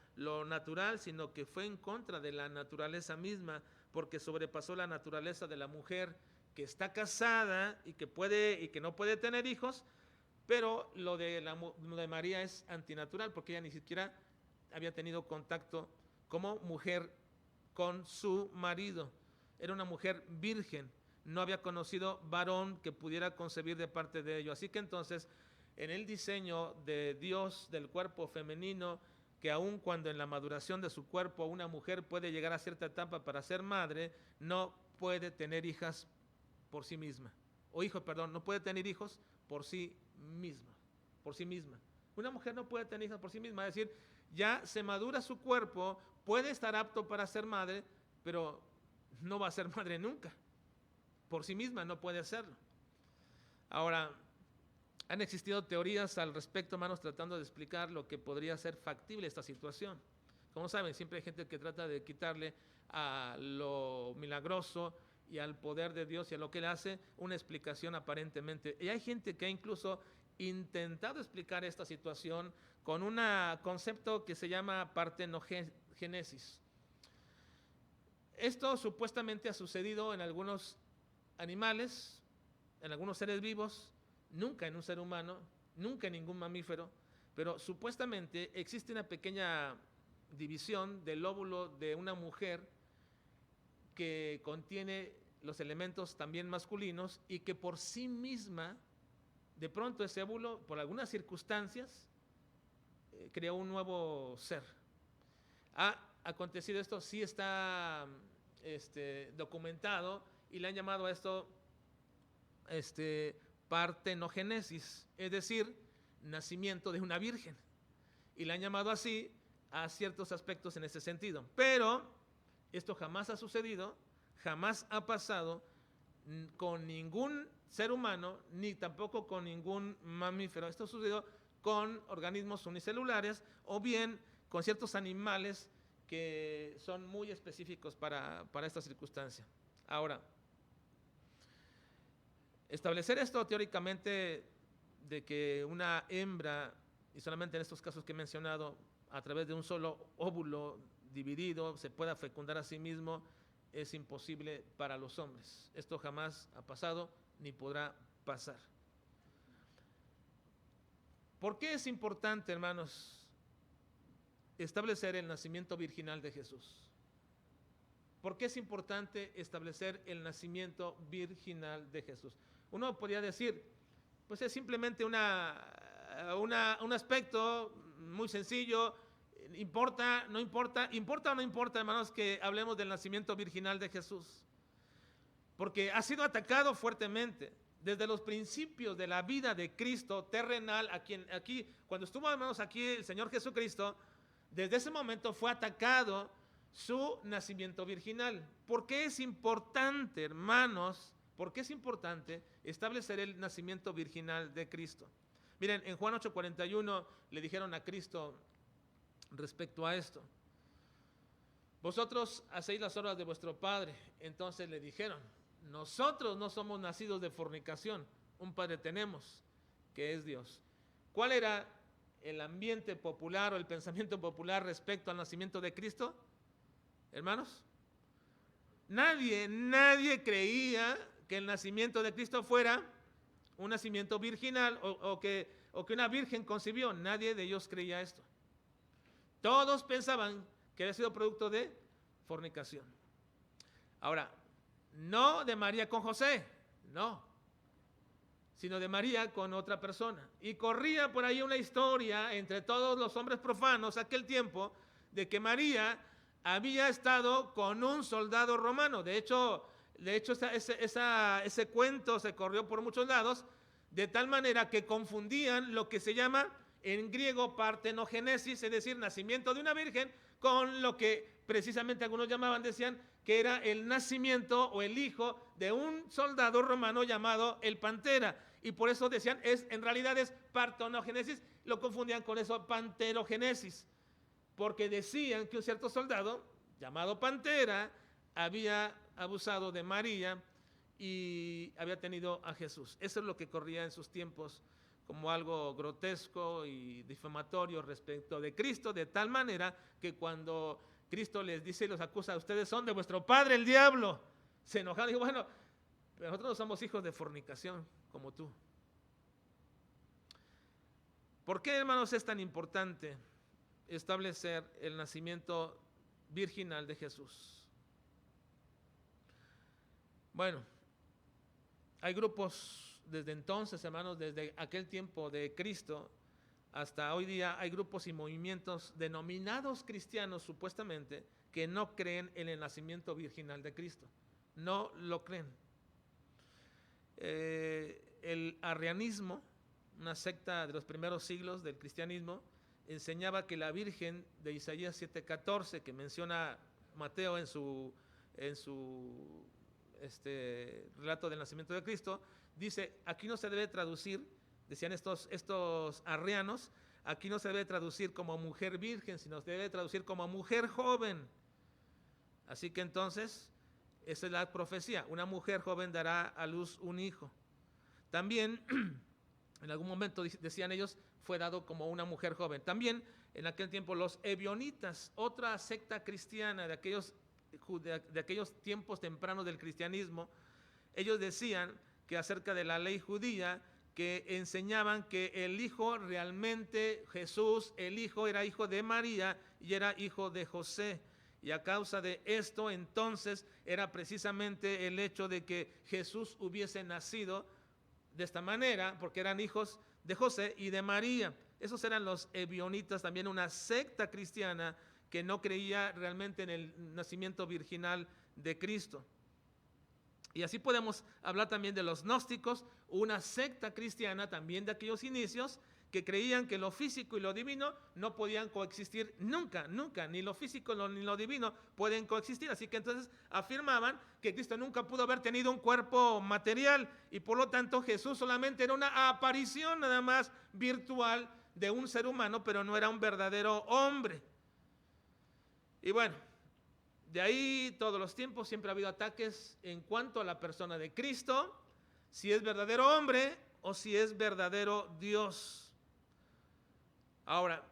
Speaker 1: natural, sino que fue en contra de la naturaleza misma, porque sobrepasó la naturaleza de la mujer que está casada y que no puede tener hijos, pero lo de María es antinatural, porque ella ni siquiera había tenido contacto como mujer con su marido. Era una mujer virgen, no había conocido varón que pudiera concebir de parte de ello. Así que entonces, en el diseño de Dios del cuerpo femenino, que aun cuando en la maduración de su cuerpo una mujer puede llegar a cierta etapa para ser madre, no puede tener hijas por sí misma. No puede tener hijos por sí misma. Una mujer no puede tener hijos por sí misma, es decir, ya se madura su cuerpo, puede estar apto para ser madre, pero no va a ser madre nunca. Por sí misma no puede hacerlo. Ahora, han existido teorías al respecto, hermanos, tratando de explicar lo que podría ser factible esta situación. Como saben, siempre hay gente que trata de quitarle a lo milagroso y al poder de Dios y a lo que Él hace una explicación aparentemente. Y hay gente que ha incluso intentado explicar esta situación con un concepto que se llama partenogénesis. Esto supuestamente ha sucedido en algunos animales, en algunos seres vivos, nunca en un ser humano, nunca en ningún mamífero, pero supuestamente existe una pequeña división del óvulo de una mujer que contiene los elementos también masculinos y que por sí misma, de pronto ese óvulo, por algunas circunstancias, creó un nuevo ser. ¿Ha acontecido esto? Sí está documentado y le han llamado a esto partenogénesis, es decir, nacimiento de una virgen. Y le han llamado así a ciertos aspectos en ese sentido. Pero esto jamás ha sucedido, jamás ha pasado con ningún ser humano, ni tampoco con ningún mamífero. Esto sucedió con organismos unicelulares o bien con ciertos animales que son muy específicos para esta circunstancia. Ahora, establecer esto teóricamente de que una hembra, y solamente en estos casos que he mencionado, a través de un solo óvulo dividido, se pueda fecundar a sí mismo, es imposible para los hombres. Esto jamás ha pasado ni podrá pasar. ¿Por qué es importante, hermanos, establecer el nacimiento virginal de Jesús? ¿Por qué es importante establecer el nacimiento virginal de Jesús? Uno podría decir, pues es simplemente un aspecto muy sencillo. ¿Importa, no importa? ¿Importa o no importa, hermanos, que hablemos del nacimiento virginal de Jesús? Porque ha sido atacado fuertemente desde los principios de la vida de Cristo terrenal, aquí, cuando estuvo, hermanos, aquí el Señor Jesucristo, desde ese momento fue atacado su nacimiento virginal. ¿Por qué es importante, hermanos? ¿Por qué es importante establecer el nacimiento virginal de Cristo? Miren, en Juan 8:41 le dijeron a Cristo respecto a esto: vosotros hacéis las obras de vuestro padre. Entonces le dijeron: nosotros no somos nacidos de fornicación, un padre tenemos, que es Dios. ¿Cuál era el ambiente popular o el pensamiento popular respecto al nacimiento de Cristo? Hermanos, nadie creía que el nacimiento de Cristo fuera un nacimiento virginal o que una virgen concibió. Nadie de ellos creía esto. Todos pensaban que había sido producto de fornicación. Ahora, no de María con José, no, sino de María con otra persona. Y corría por ahí una historia entre todos los hombres profanos aquel tiempo de que María había estado con un soldado romano. De hecho ese cuento se corrió por muchos lados, de tal manera que confundían lo que se llama en griego partenogénesis, es decir, nacimiento de una virgen, con lo que precisamente algunos decían que era el nacimiento o el hijo de un soldado romano llamado el Pantera. Y por eso decían, en realidad es partenogénesis, lo confundían con eso, panterogénesis, porque decían que un cierto soldado llamado Pantera había abusado de María y había tenido a Jesús. Eso es lo que corría en sus tiempos como algo grotesco y difamatorio respecto de Cristo, de tal manera que cuando Cristo les dice y los acusa, ustedes son de vuestro padre el diablo, se enojaron y dijo, bueno, pero nosotros no somos hijos de fornicación como tú. ¿Por qué, hermanos, es tan importante establecer el nacimiento virginal de Jesús? Bueno, hay grupos desde entonces, hermanos, desde aquel tiempo de Cristo hasta hoy día, hay grupos y movimientos denominados cristianos, supuestamente, que no creen en el nacimiento virginal de Cristo. No lo creen. El arrianismo, una secta de los primeros siglos del cristianismo, enseñaba que la Virgen de Isaías 7:14, que menciona Mateo en su relato del nacimiento de Cristo, dice, aquí no se debe traducir, decían estos arrianos, aquí no se debe traducir como mujer virgen, sino se debe traducir como mujer joven. Así que entonces, esa es la profecía, una mujer joven dará a luz un hijo. También, en algún momento decían ellos, fue dado como una mujer joven. También, en aquel tiempo, los ebionitas, otra secta cristiana de aquellos tiempos tempranos del cristianismo, ellos decían que acerca de la ley judía, que enseñaban que el hijo realmente, Jesús, el hijo era hijo de María y era hijo de José. Y a causa de esto, entonces, era precisamente el hecho de que Jesús hubiese nacido de esta manera, porque eran hijos de José y de María. Esos eran los ebionitas, también una secta cristiana que no creía realmente en el nacimiento virginal de Cristo. Y así podemos hablar también de los gnósticos, una secta cristiana también de aquellos inicios que creían que lo físico y lo divino no podían coexistir nunca, ni lo físico ni lo divino pueden coexistir. Así que entonces afirmaban que Cristo nunca pudo haber tenido un cuerpo material y por lo tanto Jesús solamente era una aparición nada más virtual de un ser humano, pero no era un verdadero hombre. Y bueno, de ahí todos los tiempos siempre ha habido ataques en cuanto a la persona de Cristo, si es verdadero hombre o si es verdadero Dios. Ahora,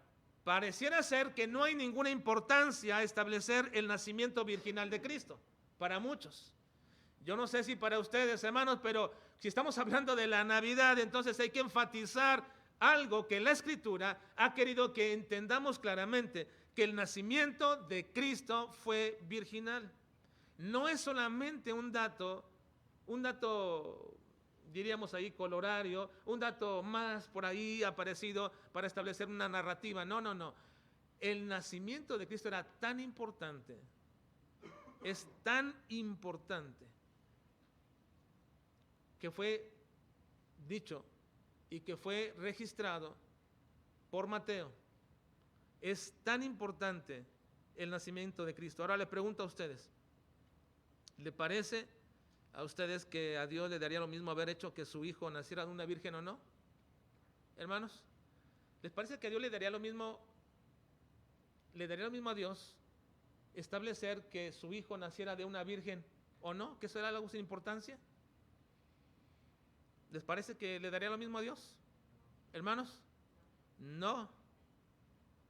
Speaker 1: pareciera ser que no hay ninguna importancia a establecer el nacimiento virginal de Cristo, para muchos. Yo no sé si para ustedes, hermanos, pero si estamos hablando de la Navidad, entonces hay que enfatizar algo que la Escritura ha querido que entendamos claramente, que el nacimiento de Cristo fue virginal. No es solamente un dato, diríamos ahí colorario, un dato más por ahí aparecido para establecer una narrativa. No. El nacimiento de Cristo era tan importante, es tan importante, que fue dicho y que fue registrado por Mateo. Es tan importante el nacimiento de Cristo. Ahora le pregunto a ustedes, ¿le parece a ustedes que a Dios le daría lo mismo haber hecho que su hijo naciera de una virgen o no? Hermanos, ¿les parece que a Dios le daría lo mismo a Dios establecer que su hijo naciera de una virgen o no? ¿Que eso era algo sin importancia? ¿Les parece que le daría lo mismo a Dios? Hermanos, no.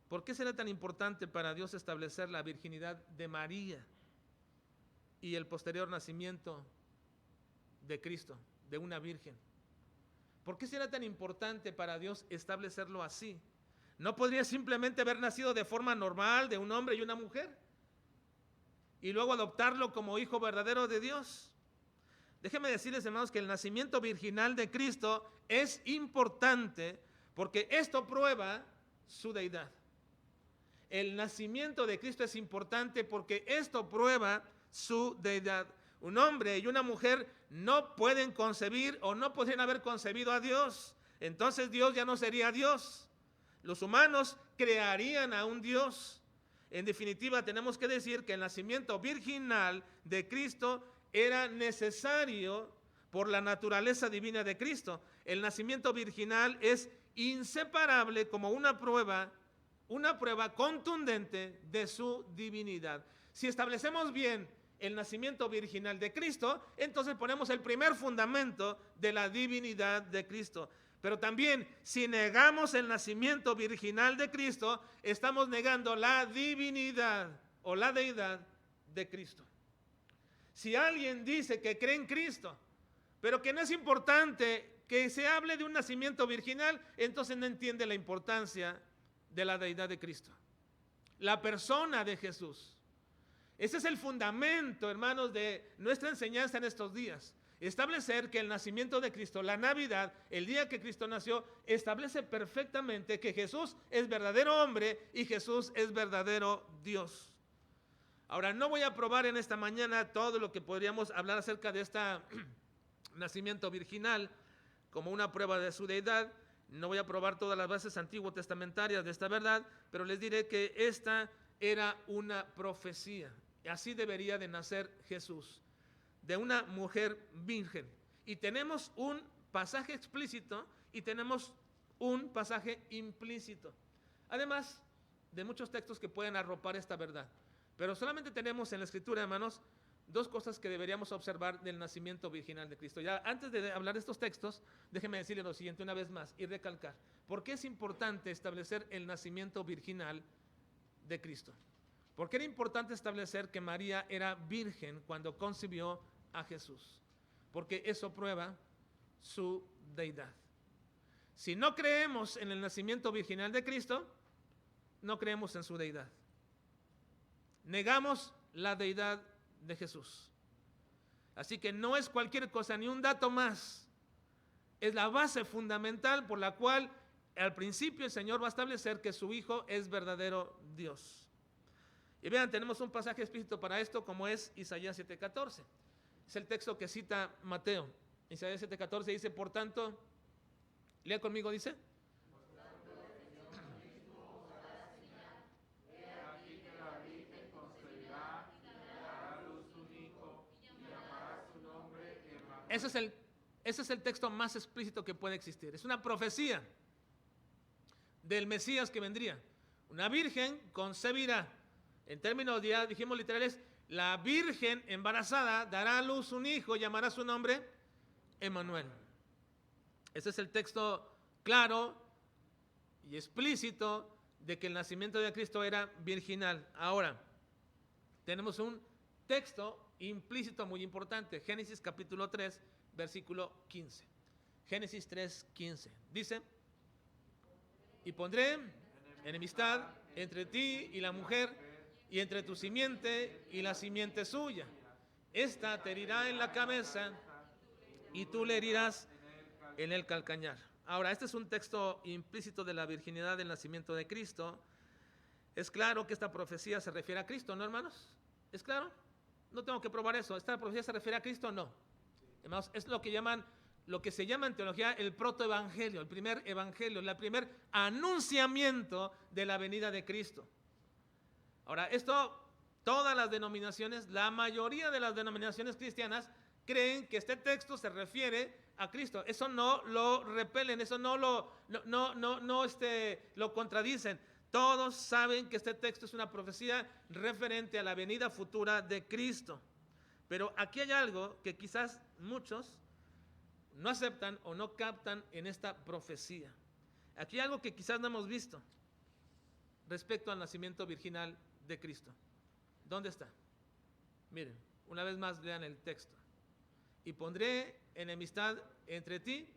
Speaker 1: ¿Por qué será tan importante para Dios establecer la virginidad de María y el posterior nacimiento de Cristo, de una virgen? ¿Por qué será tan importante para Dios establecerlo así? ¿No podría simplemente haber nacido de forma normal de un hombre y una mujer y luego adoptarlo como hijo verdadero de Dios? Déjenme decirles, hermanos, que el nacimiento virginal de Cristo es importante porque esto prueba su deidad. El nacimiento de Cristo es importante porque esto prueba su deidad. Un hombre y una mujer no pueden concebir o no podrían haber concebido a Dios. Entonces Dios ya no sería Dios. Los humanos crearían a un Dios. En definitiva, tenemos que decir que el nacimiento virginal de Cristo era necesario por la naturaleza divina de Cristo. El nacimiento virginal es inseparable como una prueba contundente de su divinidad. Si establecemos bien el nacimiento virginal de Cristo, entonces ponemos el primer fundamento de la divinidad de Cristo.
Speaker 2: Pero también, si negamos el nacimiento virginal de Cristo, estamos negando la divinidad o la deidad de Cristo. Si alguien dice que cree en Cristo, pero que no es importante que se hable de un nacimiento virginal, entonces no entiende la importancia de la deidad de Cristo, la persona de Jesús. Ese es el fundamento, hermanos, de nuestra enseñanza en estos días. Establecer que el nacimiento de Cristo, la Navidad, el día que Cristo nació, establece perfectamente que Jesús es verdadero hombre y Jesús es verdadero Dios. Ahora, no voy a probar en esta mañana todo lo que podríamos hablar acerca de este nacimiento virginal como una prueba de su deidad. No voy a probar todas las bases antiguo testamentarias de esta verdad, pero les diré que esta era una profecía. Así debería de nacer Jesús, de una mujer virgen. Y tenemos un pasaje explícito y tenemos un pasaje implícito. Además de muchos textos que pueden arropar esta verdad. Pero solamente tenemos en la Escritura, hermanos, dos cosas que deberíamos observar del nacimiento virginal de Cristo. Ya antes de hablar de estos textos, déjenme decirles lo siguiente una vez más y recalcar. ¿Por qué es importante establecer el nacimiento virginal de Cristo? ¿Por qué era importante establecer que María era virgen cuando concibió a Jesús? Porque eso prueba su deidad. Si no creemos en el nacimiento virginal de Cristo, no creemos en su deidad. Negamos la deidad de Jesús. Así que no es cualquier cosa ni un dato más. Es la base fundamental por la cual al principio el Señor va a establecer que su Hijo es verdadero Dios. Y vean, tenemos un pasaje explícito para esto, como es Isaías 7:14. Es el texto que cita Mateo. Isaías 7:14 dice, por tanto, lea conmigo, dice. Ese es el texto más explícito que puede existir. Es una profecía del Mesías que vendría. Una virgen concebirá. En términos, ya dijimos literales, la virgen embarazada dará a luz un hijo, llamará su nombre Emmanuel. Ese es el texto claro y explícito de que el nacimiento de Cristo era virginal. Ahora, tenemos un texto implícito muy importante. Génesis capítulo 3, versículo 15. Génesis 3:15. Dice, y pondré enemistad entre ti y la mujer, y entre tu simiente y la simiente suya. Esta te herirá en la cabeza y tú le herirás en el calcañar. Ahora, este es un texto implícito de la virginidad del nacimiento de Cristo. Es claro que esta profecía se refiere a Cristo, ¿no, hermanos? ¿Es claro? No tengo que probar eso. ¿Esta profecía se refiere a Cristo? No. Hermanos, es lo que se llama en teología el protoevangelio, el primer evangelio, el primer anunciamiento de la venida de Cristo. Ahora, esto, todas las denominaciones, la mayoría de las denominaciones cristianas creen que este texto se refiere a Cristo. Eso no lo repelen, eso no lo contradicen. Todos saben que este texto es una profecía referente a la venida futura de Cristo. Pero aquí hay algo que quizás muchos no aceptan o no captan en esta profecía. Aquí hay algo que quizás no hemos visto respecto al nacimiento virginal de Cristo. ¿Dónde está? Miren, una vez más lean el texto. Y pondré enemistad entre ti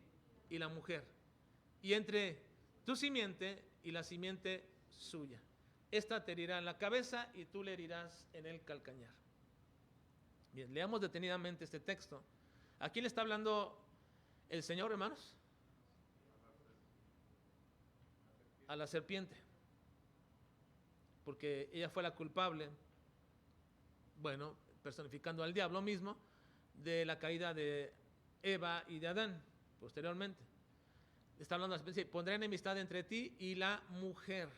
Speaker 2: y la mujer, y entre tu simiente y la simiente suya. Esta te herirá en la cabeza y tú le herirás en el calcañar. Bien, leamos detenidamente este texto. ¿A quién le está hablando el Señor, hermanos? A la serpiente. Porque ella fue la culpable, bueno, personificando al diablo mismo, de la caída de Eva y de Adán, posteriormente. Está hablando de la serpiente, pondré enemistad entre ti y la mujer.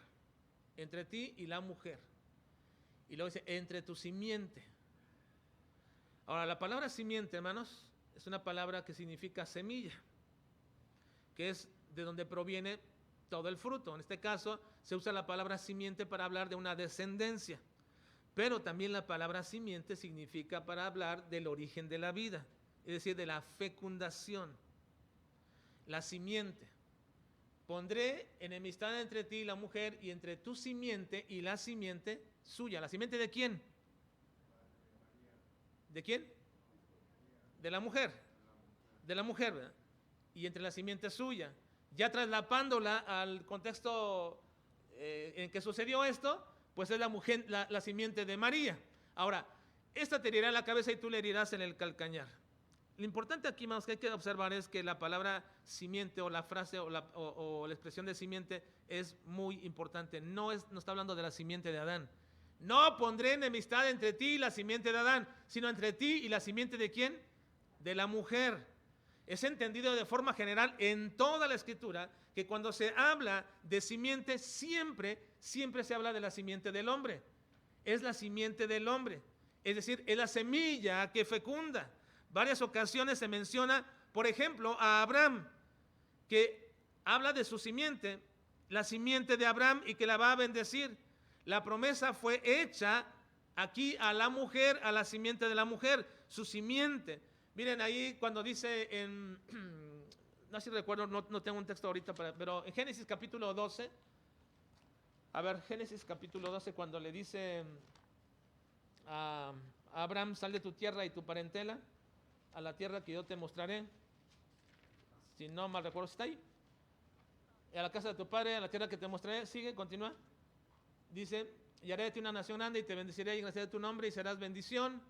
Speaker 2: Entre ti y la mujer. Y luego dice, entre tu simiente. Ahora, la palabra simiente, hermanos, es una palabra que significa semilla, que es de donde proviene todo el fruto. En este caso, se usa la palabra simiente para hablar de una descendencia, pero también la palabra simiente significa para hablar del origen de la vida, es decir, de la fecundación. La simiente. pondré enemistad entre ti y la mujer, y entre tu simiente y la simiente suya. ¿La simiente de quién? ¿De quién? De la mujer. De la mujer, ¿verdad? Y entre la simiente suya. Ya traslapándola al contexto en que sucedió esto, pues es la mujer, la simiente de María. Ahora, esta te herirá en la cabeza y tú le herirás en el calcañar. Lo importante aquí, más que hay que observar, es que la palabra simiente o la frase o la expresión de simiente es muy importante. No está hablando de la simiente de Adán. No pondré enemistad entre ti y la simiente de Adán, sino entre ti y la simiente de ¿quién? De la mujer. Es entendido de forma general en toda la Escritura que cuando se habla de simiente, siempre se habla de la simiente del hombre. Es la simiente del hombre. Es decir, es la semilla que fecunda. Varias ocasiones se menciona, por ejemplo, a Abraham, que habla de su simiente, la simiente de Abraham, y que la va a bendecir. La promesa fue hecha aquí a la mujer, a la simiente de la mujer, su simiente. Miren ahí cuando dice en, no sé si recuerdo, no tengo un texto ahorita, pero en Génesis capítulo 12, a ver, Génesis capítulo 12, cuando le dice a Abraham, sal de tu tierra y tu parentela, a la tierra que yo te mostraré. Si no mal recuerdo, está ahí. A la casa de tu padre, a la tierra que te mostraré. Sigue, continúa. Dice, y haré de ti una nación grande y te bendeciré y engrandeceré tu nombre y serás bendición.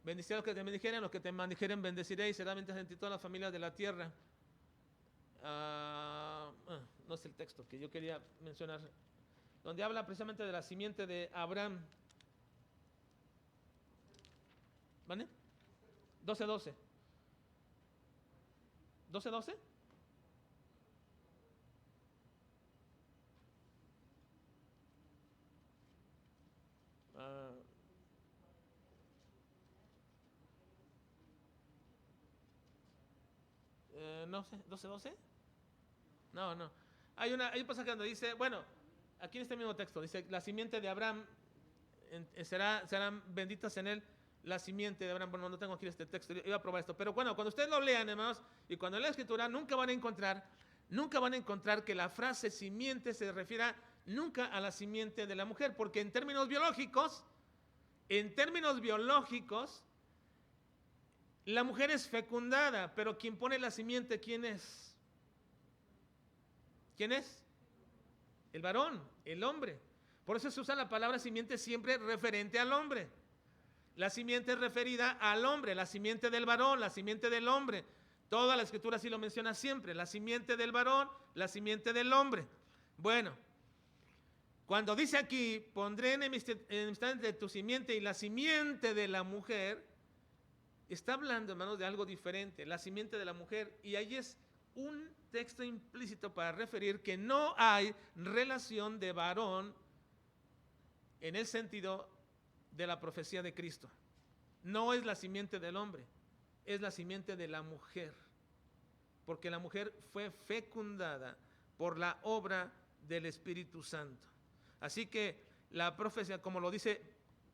Speaker 2: Bendeciré a los que te bendijeren, los que te maldijeren bendeciré y será bendición entre todas las familias de la tierra. No es el texto que yo quería mencionar, donde habla precisamente de la simiente de Abraham. ¿Vale? 12:12. ¿12:12? No sé, ¿12:12? No. Hay un pasaje donde dice, bueno, aquí en este mismo texto, dice, la simiente de Abraham serán benditas en él la simiente de Abraham. Bueno, no tengo aquí este texto, iba a probar esto. Pero bueno, cuando ustedes lo lean, hermanos, y cuando lean la Escritura, nunca van a encontrar que la frase simiente se refiera nunca a la simiente de la mujer, porque en términos biológicos, la mujer es fecundada, pero quien pone la simiente, ¿quién es? ¿Quién es? El varón, el hombre. Por eso se usa la palabra simiente siempre referente al hombre. La simiente es referida al hombre, la simiente del varón, la simiente del hombre. Toda la Escritura así lo menciona siempre, la simiente del varón, la simiente del hombre. Bueno, cuando dice aquí, pondré enemistad entre tu simiente y la simiente de la mujer, está hablando, hermanos, de algo diferente, la simiente de la mujer, y ahí es un texto implícito para referir que no hay relación de varón en el sentido de la profecía de Cristo. No es la simiente del hombre, es la simiente de la mujer, porque la mujer fue fecundada por la obra del Espíritu Santo. Así que la profecía, como lo dice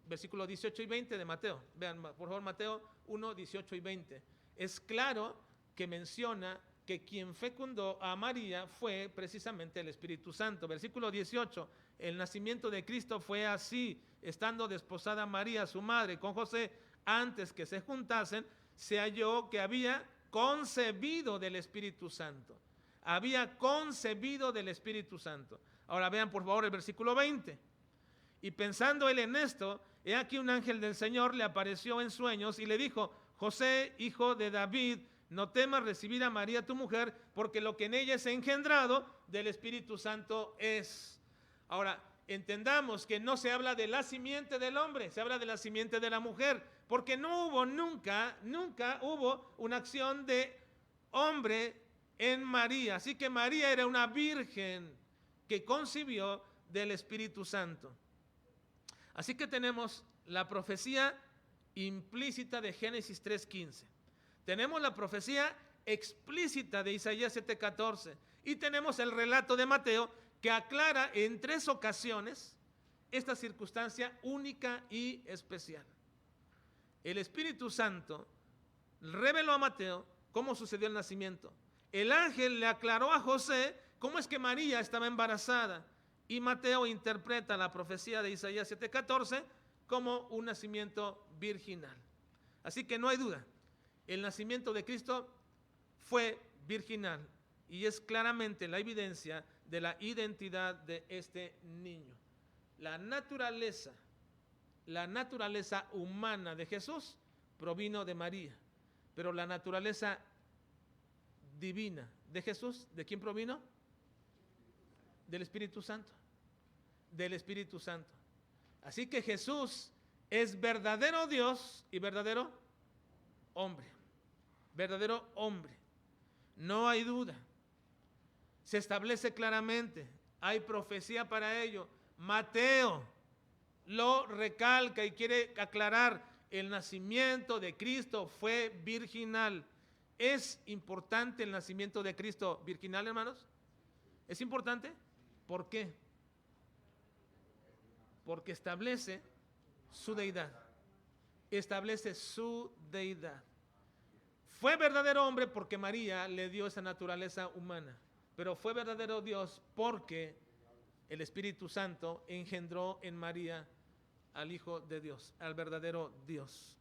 Speaker 2: versículos 18 y 20 de Mateo, vean por favor Mateo 1, 18 y 20, es claro que menciona que quien fecundó a María fue precisamente el Espíritu Santo. Versículo 18, el nacimiento de Cristo fue así, estando desposada María, su madre, con José, antes que se juntasen, se halló que había concebido del Espíritu Santo. Había concebido del Espíritu Santo. Ahora vean por favor el versículo 20. Y pensando él en esto, he aquí un ángel del Señor le apareció en sueños y le dijo, José, hijo de David, no temas recibir a María tu mujer, porque lo que en ella es engendrado del Espíritu Santo es. Ahora, entendamos que no se habla de la simiente del hombre, se habla de la simiente de la mujer, porque no hubo nunca hubo una acción de hombre en María. Así que María era una virgen que concibió del Espíritu Santo. Así que tenemos la profecía implícita de Génesis 3:15. Tenemos la profecía explícita de Isaías 7:14 y tenemos el relato de Mateo que aclara en 3 ocasiones esta circunstancia única y especial. El Espíritu Santo reveló a Mateo cómo sucedió el nacimiento. El ángel le aclaró a José ¿Cómo es que María estaba embarazada? Y Mateo interpreta la profecía de Isaías 7:14 como un nacimiento virginal. Así que no hay duda, el nacimiento de Cristo fue virginal y es claramente la evidencia de la identidad de este niño. La naturaleza humana de Jesús provino de María, pero la naturaleza divina de Jesús, ¿de quién provino? Del Espíritu Santo. Del Espíritu Santo. Así que Jesús es verdadero Dios y verdadero hombre. Verdadero hombre. No hay duda. Se establece claramente. Hay profecía para ello. Mateo lo recalca y quiere aclarar. El nacimiento de Cristo fue virginal. ¿Es importante el nacimiento de Cristo virginal, hermanos? ¿Es importante? ¿Por qué? Porque establece su deidad. Establece su deidad. Fue verdadero hombre porque María le dio esa naturaleza humana, pero fue verdadero Dios porque el Espíritu Santo engendró en María al Hijo de Dios, al verdadero Dios.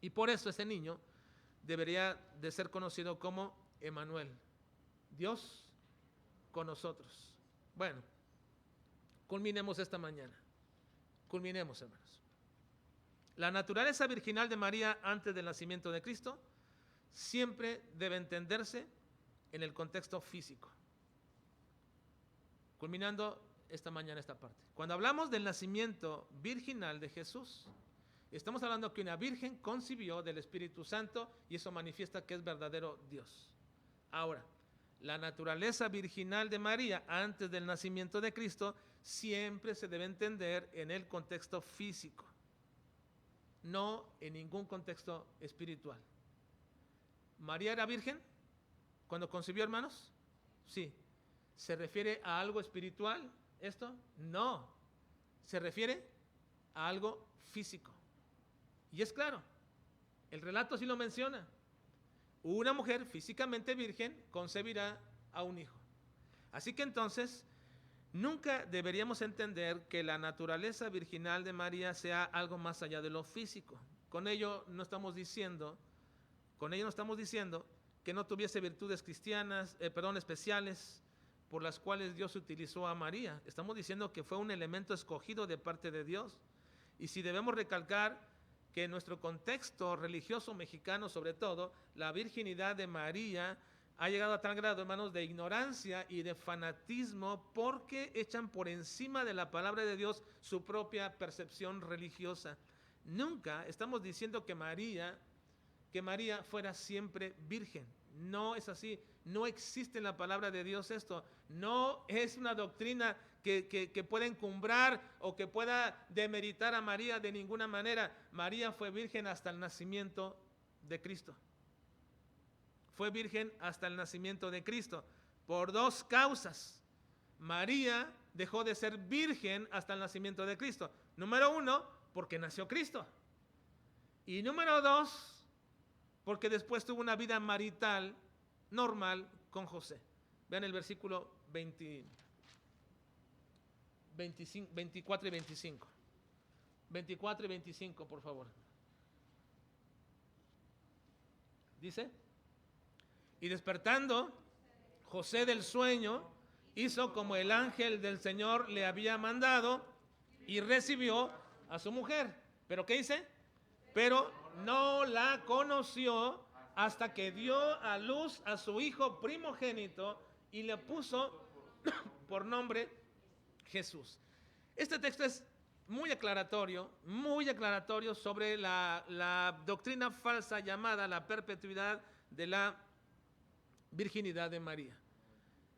Speaker 2: Y por eso ese niño debería de ser conocido como Emmanuel, Dios con nosotros. Bueno, culminemos esta mañana. Culminemos, hermanos. La naturaleza virginal de María antes del nacimiento de Cristo siempre debe entenderse en el contexto físico. Culminando esta mañana esta parte. Cuando hablamos del nacimiento virginal de Jesús, estamos hablando que una virgen concibió del Espíritu Santo y eso manifiesta que es verdadero Dios. Ahora, la naturaleza virginal de María antes del nacimiento de Cristo siempre se debe entender en el contexto físico, no en ningún contexto espiritual. ¿María era virgen cuando concibió, hermanos? Sí. ¿Se refiere a algo espiritual esto? No. Se refiere a algo físico. Y es claro, el relato sí lo menciona. Una mujer físicamente virgen concebirá a un hijo. Así que entonces, nunca deberíamos entender que la naturaleza virginal de María sea algo más allá de lo físico. Con ello no estamos diciendo que no tuviese virtudes cristianas, especiales por las cuales Dios utilizó a María. Estamos diciendo que fue un elemento escogido de parte de Dios. Y si debemos recalcar que en nuestro contexto religioso mexicano, sobre todo, la virginidad de María ha llegado a tal grado, hermanos, de ignorancia y de fanatismo porque echan por encima de la palabra de Dios su propia percepción religiosa. Nunca estamos diciendo que María fuera siempre virgen. No es así. No existe en la palabra de Dios esto. No es una doctrina que pueda encumbrar o que pueda demeritar a María de ninguna manera. María fue virgen hasta el nacimiento de Cristo. Fue virgen hasta el nacimiento de Cristo. Por dos causas. María dejó de ser virgen hasta el nacimiento de Cristo. Número uno, porque nació Cristo. Y número dos, porque después tuvo una vida marital normal con José. Vean el versículo 24 y 25. 24 y 25, por favor. Dice: y despertando José del sueño, hizo como el ángel del Señor le había mandado y recibió a su mujer. ¿Pero qué dice? Pero no la conoció hasta que dio a luz a su hijo primogénito y le puso por nombre Jesús. Este texto es muy aclaratorio sobre la doctrina falsa llamada la perpetuidad de la virginidad de María.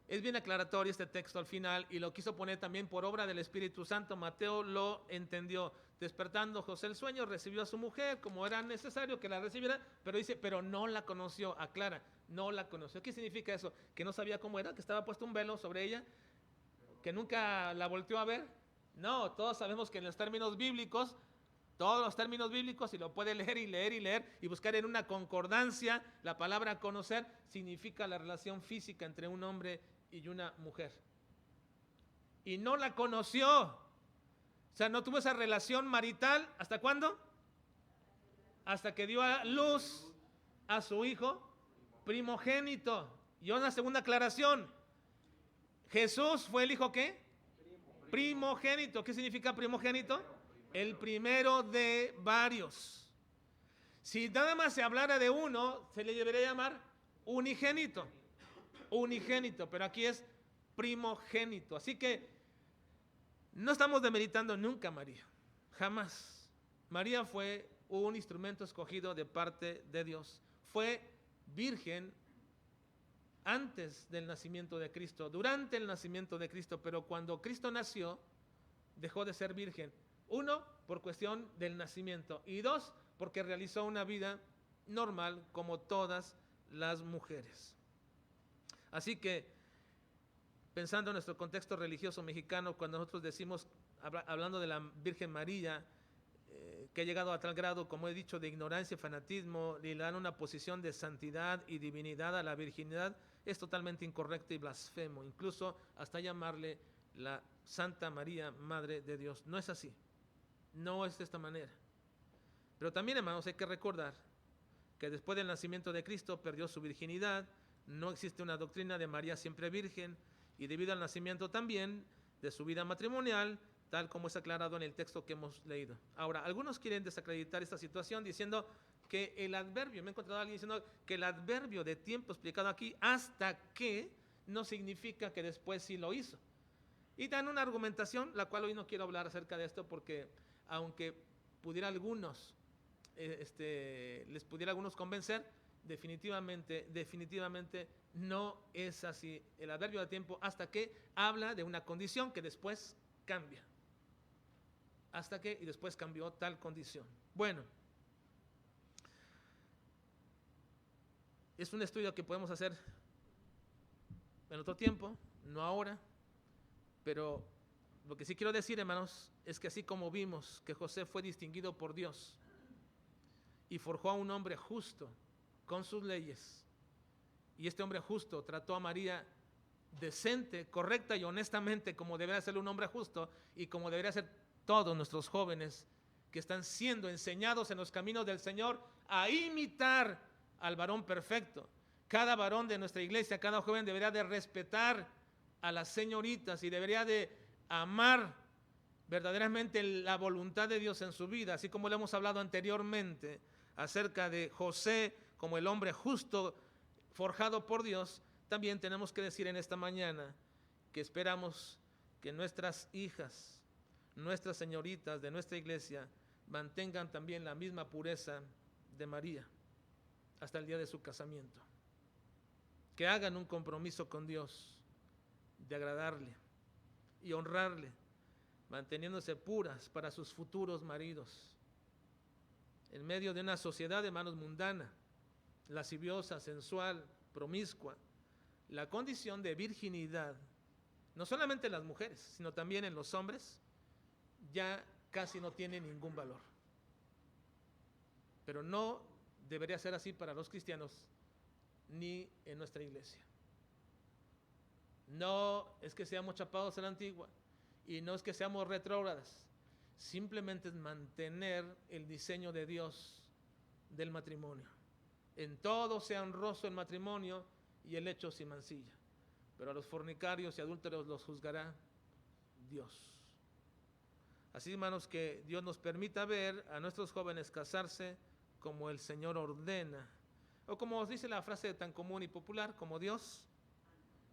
Speaker 2: Es bien aclaratorio este texto al final y lo quiso poner también por obra del Espíritu Santo. Mateo lo entendió. Despertando José el sueño, recibió a su mujer como era necesario que la recibiera, pero dice, pero no la conoció. Aclara, no la conoció. ¿Qué significa eso? Que no sabía cómo era, que estaba puesto un velo sobre ella, que nunca la volteó a ver. No, todos sabemos que en los términos bíblicos, todos los términos bíblicos, si lo puede leer y buscar en una concordancia, la palabra conocer significa la relación física entre un hombre y una mujer. Y no la conoció. O sea, no tuvo esa relación marital. ¿Hasta cuándo? Hasta que dio a luz a su hijo primogénito. Y una segunda aclaración. Jesús fue el hijo ¿qué? Primogénito. ¿Qué significa primogénito? El primero de varios. Si nada más se hablara de uno, se le debería llamar unigénito. Unigénito, pero aquí es primogénito. Así que no estamos demeritando nunca a María. Jamás. María fue un instrumento escogido de parte de Dios. Fue virgen antes del nacimiento de Cristo, durante el nacimiento de Cristo, pero cuando Cristo nació, dejó de ser virgen. Uno, por cuestión del nacimiento, y dos, porque realizó una vida normal como todas las mujeres. Así que, pensando en nuestro contexto religioso mexicano, cuando nosotros decimos, hablando de la Virgen María, que ha llegado a tal grado, como he dicho, de ignorancia y fanatismo, y le dan una posición de santidad y divinidad a la virginidad, es totalmente incorrecto y blasfemo, incluso hasta llamarle la Santa María, Madre de Dios. No es así, no es de esta manera. Pero también, hermanos, hay que recordar que después del nacimiento de Cristo perdió su virginidad, no existe una doctrina de María siempre virgen, y debido al nacimiento también de su vida matrimonial, tal como es aclarado en el texto que hemos leído. Ahora, algunos quieren desacreditar esta situación diciendo que el adverbio, me he encontrado a alguien diciendo que el adverbio de tiempo explicado aquí, hasta que, no significa que después sí lo hizo. Y dan una argumentación, la cual hoy no quiero hablar acerca de esto porque, aunque pudiera algunos, les pudiera algunos convencer, definitivamente no es así. El adverbio de tiempo hasta que habla de una condición que después cambia. Hasta que y después cambió tal condición. Bueno, es un estudio que podemos hacer en otro tiempo, no ahora, pero lo que sí quiero decir, hermanos, es que así como vimos que José fue distinguido por Dios y forjó a un hombre justo con sus leyes, y este hombre justo trató a María decente, correcta y honestamente, como debería ser un hombre justo y como debería ser todos nuestros jóvenes que están siendo enseñados en los caminos del Señor a imitar al varón perfecto. Cada varón de nuestra iglesia, cada joven debería de respetar a las señoritas y debería de amar verdaderamente la voluntad de Dios en su vida, así como le hemos hablado anteriormente acerca de José como el hombre justo forjado por Dios. También tenemos que decir en esta mañana que esperamos que nuestras hijas, nuestras señoritas de nuestra iglesia mantengan también la misma pureza de María hasta el día de su casamiento. Que hagan un compromiso con Dios de agradarle y honrarle, manteniéndose puras para sus futuros maridos. En medio de una sociedad, hermanos, mundana, lasciviosa, sensual, promiscua, la condición de virginidad, no solamente en las mujeres, sino también en los hombres, ya casi no tiene ningún valor. Pero no debería ser así para los cristianos ni en nuestra iglesia. No es que seamos chapados a la antigua y no es que seamos retrógradas, simplemente es mantener el diseño de Dios del matrimonio. En todo sea honroso el matrimonio y el hecho sin mancilla, pero a los fornicarios y adúlteros los juzgará Dios. Así, hermanos, que Dios nos permita ver a nuestros jóvenes casarse como el Señor ordena, o como os dice la frase tan común y popular, como Dios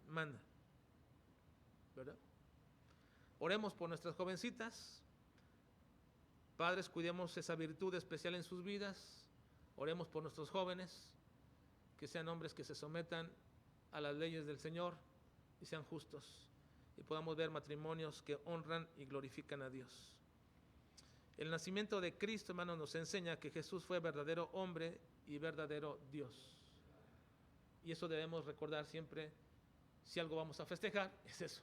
Speaker 2: manda, ¿verdad? Oremos por nuestras jovencitas. Padres, cuidemos esa virtud especial en sus vidas. Oremos por nuestros jóvenes, que sean hombres que se sometan a las leyes del Señor y sean justos, y podamos ver matrimonios que honran y glorifican a Dios. El nacimiento de Cristo, hermanos, nos enseña que Jesús fue verdadero hombre y verdadero Dios. Y eso debemos recordar siempre. Si algo vamos a festejar, es eso.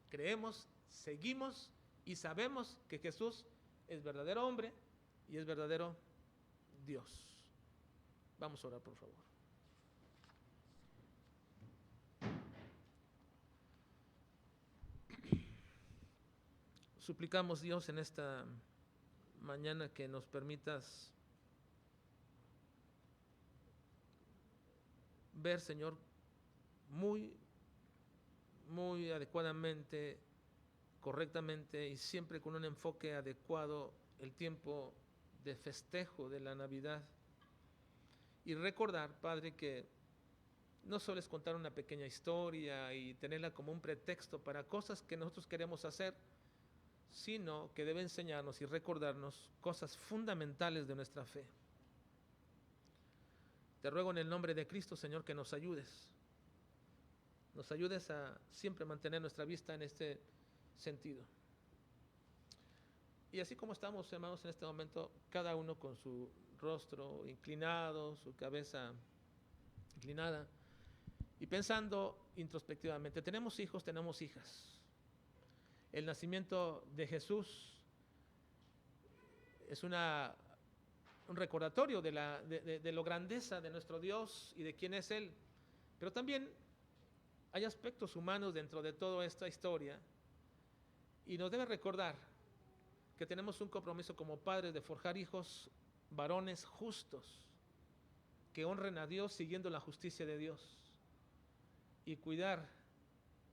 Speaker 2: Creemos, seguimos y sabemos que Jesús es verdadero hombre y es verdadero Dios. Vamos a orar, por favor.
Speaker 1: suplicamos, Dios, en esta mañana que nos permitas ver, Señor, muy adecuadamente, correctamente y siempre con un enfoque adecuado el tiempo de festejo de la Navidad. Y recordar, Padre, que no solo es contar una pequeña historia y tenerla como un pretexto para cosas que nosotros queremos hacer, sino que debe enseñarnos y recordarnos cosas fundamentales de nuestra fe. Te ruego en el nombre de Cristo, Señor, que nos ayudes. Nos ayudes a siempre mantener nuestra vista en este sentido. Y así como estamos, hermanos, en este momento, cada uno con su rostro inclinado, su cabeza inclinada, y pensando introspectivamente, tenemos hijos, tenemos hijas. El nacimiento de Jesús es un recordatorio de lo grandeza de nuestro Dios y de quién es Él. Pero también hay aspectos humanos dentro de toda esta historia y nos debe recordar que tenemos un compromiso como padres de forjar hijos varones justos que honren a Dios siguiendo la justicia de Dios y cuidar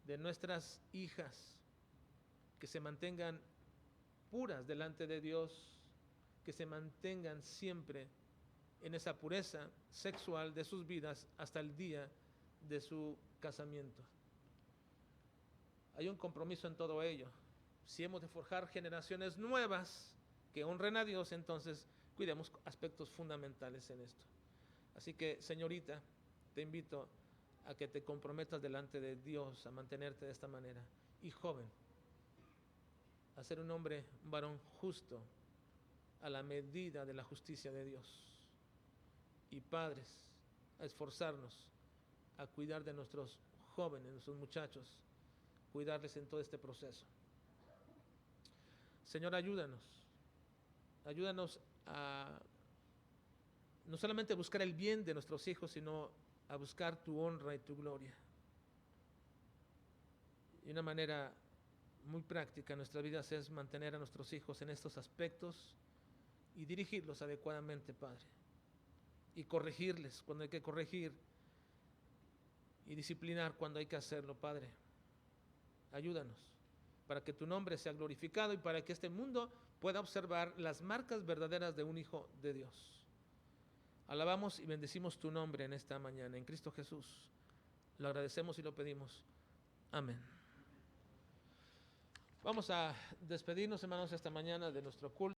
Speaker 1: de nuestras hijas que se mantengan puras delante de Dios, que se mantengan siempre en esa pureza sexual de sus vidas hasta el día de su casamiento. Hay un compromiso en todo ello. Si hemos de forjar generaciones nuevas que honren a Dios, entonces cuidemos aspectos fundamentales en esto. Así que, señorita, te invito a que te comprometas delante de Dios a mantenerte de esta manera. Y joven, a ser un hombre, un varón justo a la medida de la justicia de Dios. Y padres, a esforzarnos a cuidar de nuestros jóvenes, nuestros muchachos, cuidarles en todo este proceso. Señor, ayúdanos a no solamente buscar el bien de nuestros hijos, sino a buscar tu honra y tu gloria. Y una manera muy práctica en nuestras vidas es mantener a nuestros hijos en estos aspectos y dirigirlos adecuadamente, Padre. Y corregirles cuando hay que corregir y disciplinar cuando hay que hacerlo, Padre. Ayúdanos para que tu nombre sea glorificado y para que este mundo pueda observar las marcas verdaderas de un hijo de Dios. Alabamos y bendecimos tu nombre en esta mañana, en Cristo Jesús. Lo agradecemos y lo pedimos. Amén. Vamos a despedirnos, hermanos, esta mañana de nuestro culto.